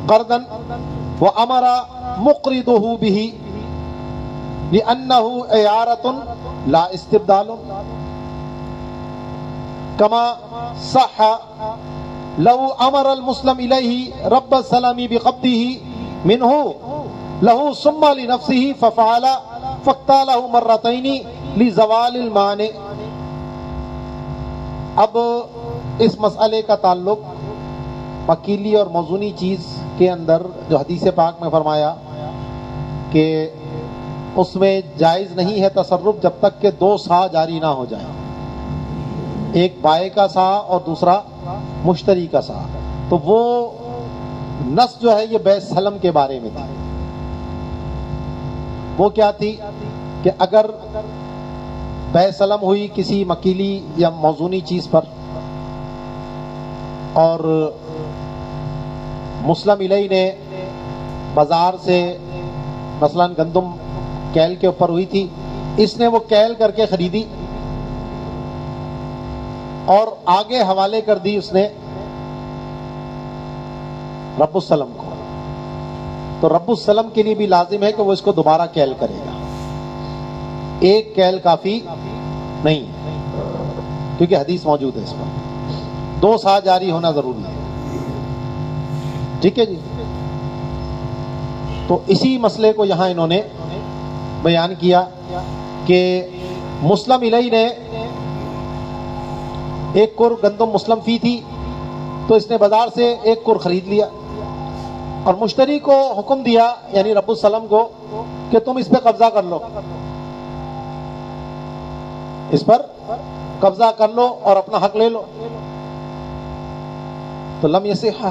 قرضا وامر مقرضه به لانه اعارة لا استبدال كما صح لو امر المسلم اليه رب السلام بقبضه منه له ثم لنفسه ففعل فاقتاله مرتين لزوال المانع. اب اس مسئلے کا تعلق وکیلی اور موزونی چیز کے اندر جو حدیث پاک میں فرمایا کہ اس میں جائز نہیں ہے تصرف جب تک کہ دو سا جاری نہ ہو جائے، ایک بائع کا سا اور دوسرا مشتری کا سا. تو وہ نص جو ہے یہ بیع سلم کے بارے میں تھی. وہ کیا تھی کہ اگر بیع سلم ہوئی کسی مکیلی یا موزونی چیز پر اور مسلم الیہ نے بازار سے مثلا گندم کیل کے اوپر ہوئی تھی، اس نے وہ کیل کر کے خریدی اور آگے حوالے کر دی اس نے رب السلم کو، تو رب السلم کے لیے بھی لازم ہے کہ وہ اس کو دوبارہ کیل کرے گا. ایک کیل کافی نہیں ہے کیونکہ حدیث موجود ہے اس پر، دو سا جاری ہونا ضروری ہے. ٹھیک ہے جی. تو اسی مسئلے کو یہاں انہوں نے بیان کیا کہ مسلم الیہ نے ایک کر گندم مسلم فی تھی تو اس نے بازار سے ایک کر خرید لیا اور مشتری کو حکم دیا یعنی رب السلم کو کہ تم اس پہ قبضہ کر لو، اس پر قبضہ کر لو اور اپنا حق لے لو. تو لم یصح،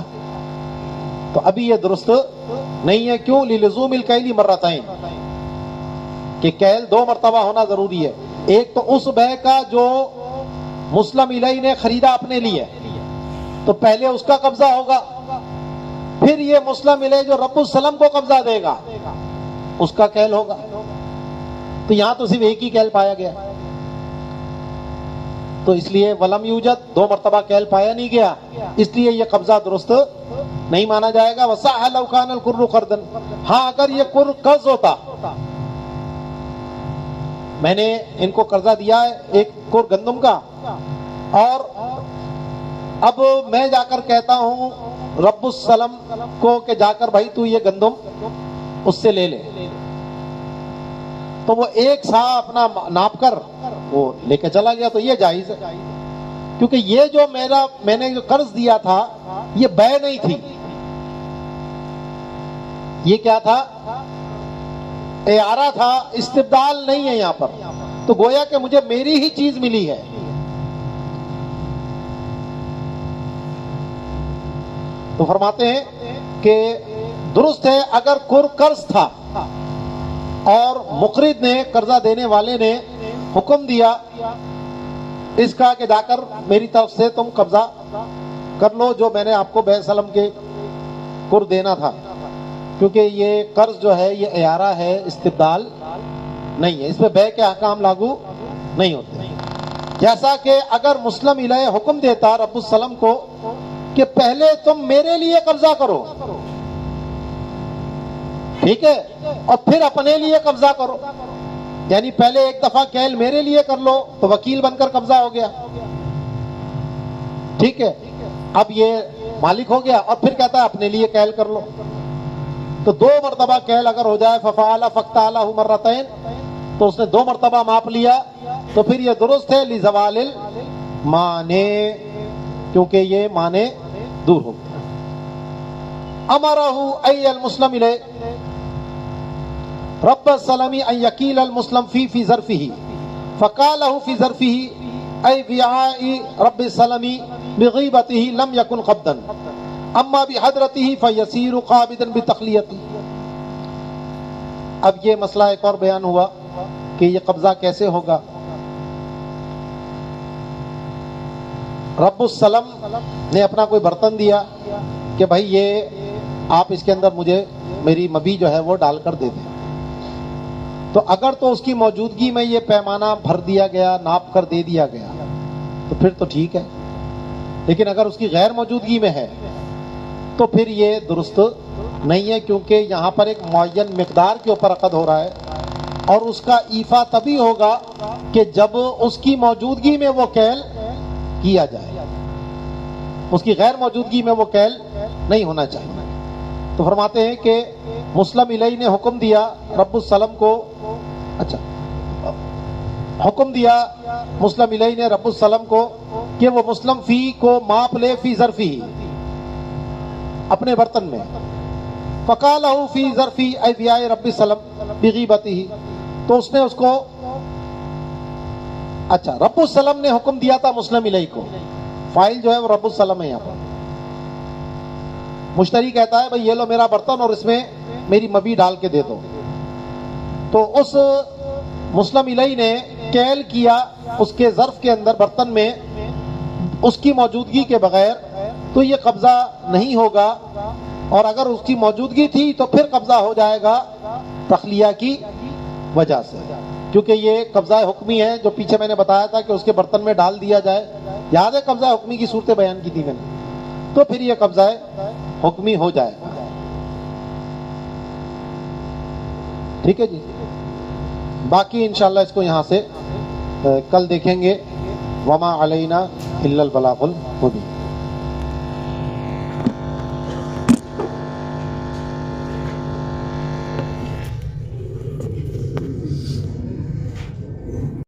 تو ابھی یہ درست نہیں ہے. کیوں؟ للزوم الکیل مرتین، کہ کیل دو مرتبہ ہونا ضروری ہے. ایک تو اس بیع کا جو مسلم الیہ نے خریدا اپنے لیے، تو پہلے اس کا قبضہ ہوگا، پھر یہ مسلم الیہ جو رب السلم کو قبضہ دے گا اس کا کیل ہوگا. تو یہاں تو صرف ایک ہی کیل پایا گیا، تو اس لیے ولم یوجد، 2 مرتبہ کیل پایا نہیں گیا، اس لیے یہ قبضہ درست نہیں مانا جائے گا. وصح لو کان القر قرضا، ہاں اگر یہ قرض ہوتا، میں نے ان کو قرضہ دیا ہے 1 کر گندم کا، اور اب میں جا کر کہتا ہوں رب السلم کو کہ جا کر بھائی تو یہ گندم اس سے لے لے، تو وہ 1 سا اپنا ناپ کر وہ لے کے چلا گیا، تو یہ جائز ہے، کیونکہ یہ جو میں نے جو قرض دیا تھا یہ بے نہیں تھی، یہ کیا تھا؟ اعارہ تھا، استبدال نہیں ہے یہاں پر. تو گویا کہ مجھے میری ہی چیز ملی ہے. تو فرماتے ہیں کہ درست ہے اگر قرض تھا اور مقرض نے، قرضہ دینے والے نے حکم دیا اس کا کہ جا کر میری طرف سے تم قبضہ کر لو جو میں نے آپ کو بے سلم کے قرض دینا تھا، کیونکہ یہ قرض جو ہے یہ اعارہ ہے، استبدال نہیں ہے، اس پہ بے کے احکام لاگو نہیں ہوتے. جیسا کہ اگر مسلم الیہ حکم دیتا رب السلم کو کہ پہلے تم میرے لیے قبضہ کرو، ٹھیک ہے، اور پھر اپنے لیے قبضہ کرو، یعنی پہلے 1 دفعہ کیل میرے لیے کر لو تو وکیل بن کر قبضہ ہو گیا، ٹھیک ہے، اب یہ مالک ہو گیا، اور پھر کہتا ہے اپنے لیے کیل کر لو. تو 2 مرتبہ کیل اگر ہو جائے ففعل فاقتعلہ مرتين، تو اس نے 2 مرتبہ ماپ لیا، تو پھر یہ درست ہے لزوال المانع، کیونکہ یہ مانع دور ہو گیا. امرہ ای المسلم الیہ رب السلم ان یکیل المسلم فی ظرفہ، فقالہ فی ظرفہ ای وعاء رب السلم بغیبتہ لم یکن قبضا، اما بحضرتہ فیسیر قابضا بتخلیتہ. اب یہ مسئلہ ایک اور بیان ہوا کہ یہ قبضہ کیسے ہوگا. رب السلم نے اپنا کوئی برتن دیا کہ بھائی یہ آپ اس کے اندر مجھے میری مبی جو ہے وہ ڈال کر دے دیں، تو اگر تو اس کی موجودگی میں یہ پیمانہ بھر دیا گیا، ناپ کر دے دیا گیا، تو پھر تو ٹھیک ہے، لیکن اگر اس کی غیر موجودگی میں ہے تو پھر یہ درست نہیں ہے، کیونکہ یہاں پر ایک معین مقدار کے اوپر عقد ہو رہا ہے، اور اس کا ایفا تبھی ہوگا کہ جب اس کی موجودگی میں وہ کیل کیا جائے، اس کی غیر موجودگی میں وہ کیل نہیں ہونا چاہیے. تو فرماتے ہیں کہ مسلم الیہ نے حکم دیا رب السلم کو، اچھا حکم دیا مسلم الیہ نے رب السلم کو کہ وہ مسلم فی کو ماپ لے فی ظرفی، اپنے برتن میں، فقالہ فی ظرفی ای وعاء رب السلم بغیبتہ، تو اس نے اس کو، اچھا رب السلم نے حکم دیا تھا مسلم الیہ کو، فائل جو ہے وہ رب السلم ہے، یہاں پر مشتری کہتا ہے بھئی یہ لو میرا برتن اور اس میں میری مبی ڈال کے دے دو، تو اس مسلم الیہ نے کیل کیا اس کے ظرف کے اندر برتن میں اس کی موجودگی کے بغیر، تو یہ قبضہ نہیں ہوگا، اور اگر اس کی موجودگی تھی تو پھر قبضہ ہو جائے گا تخلیہ کی وجہ سے، کیونکہ یہ قبضہ حکمی ہے جو پیچھے میں نے بتایا تھا کہ اس کے برتن میں ڈال دیا جائے، یاد ہے قبضہ حکمی کی صورتیں بیان کی تھی میں نے، تو پھر یہ قبضہ حکمی ہو جائے گا. ٹھیک ہے جی، باقی انشاءاللہ اس کو یہاں سے کل دیکھیں گے. وما علینا الا البلاغ المبین.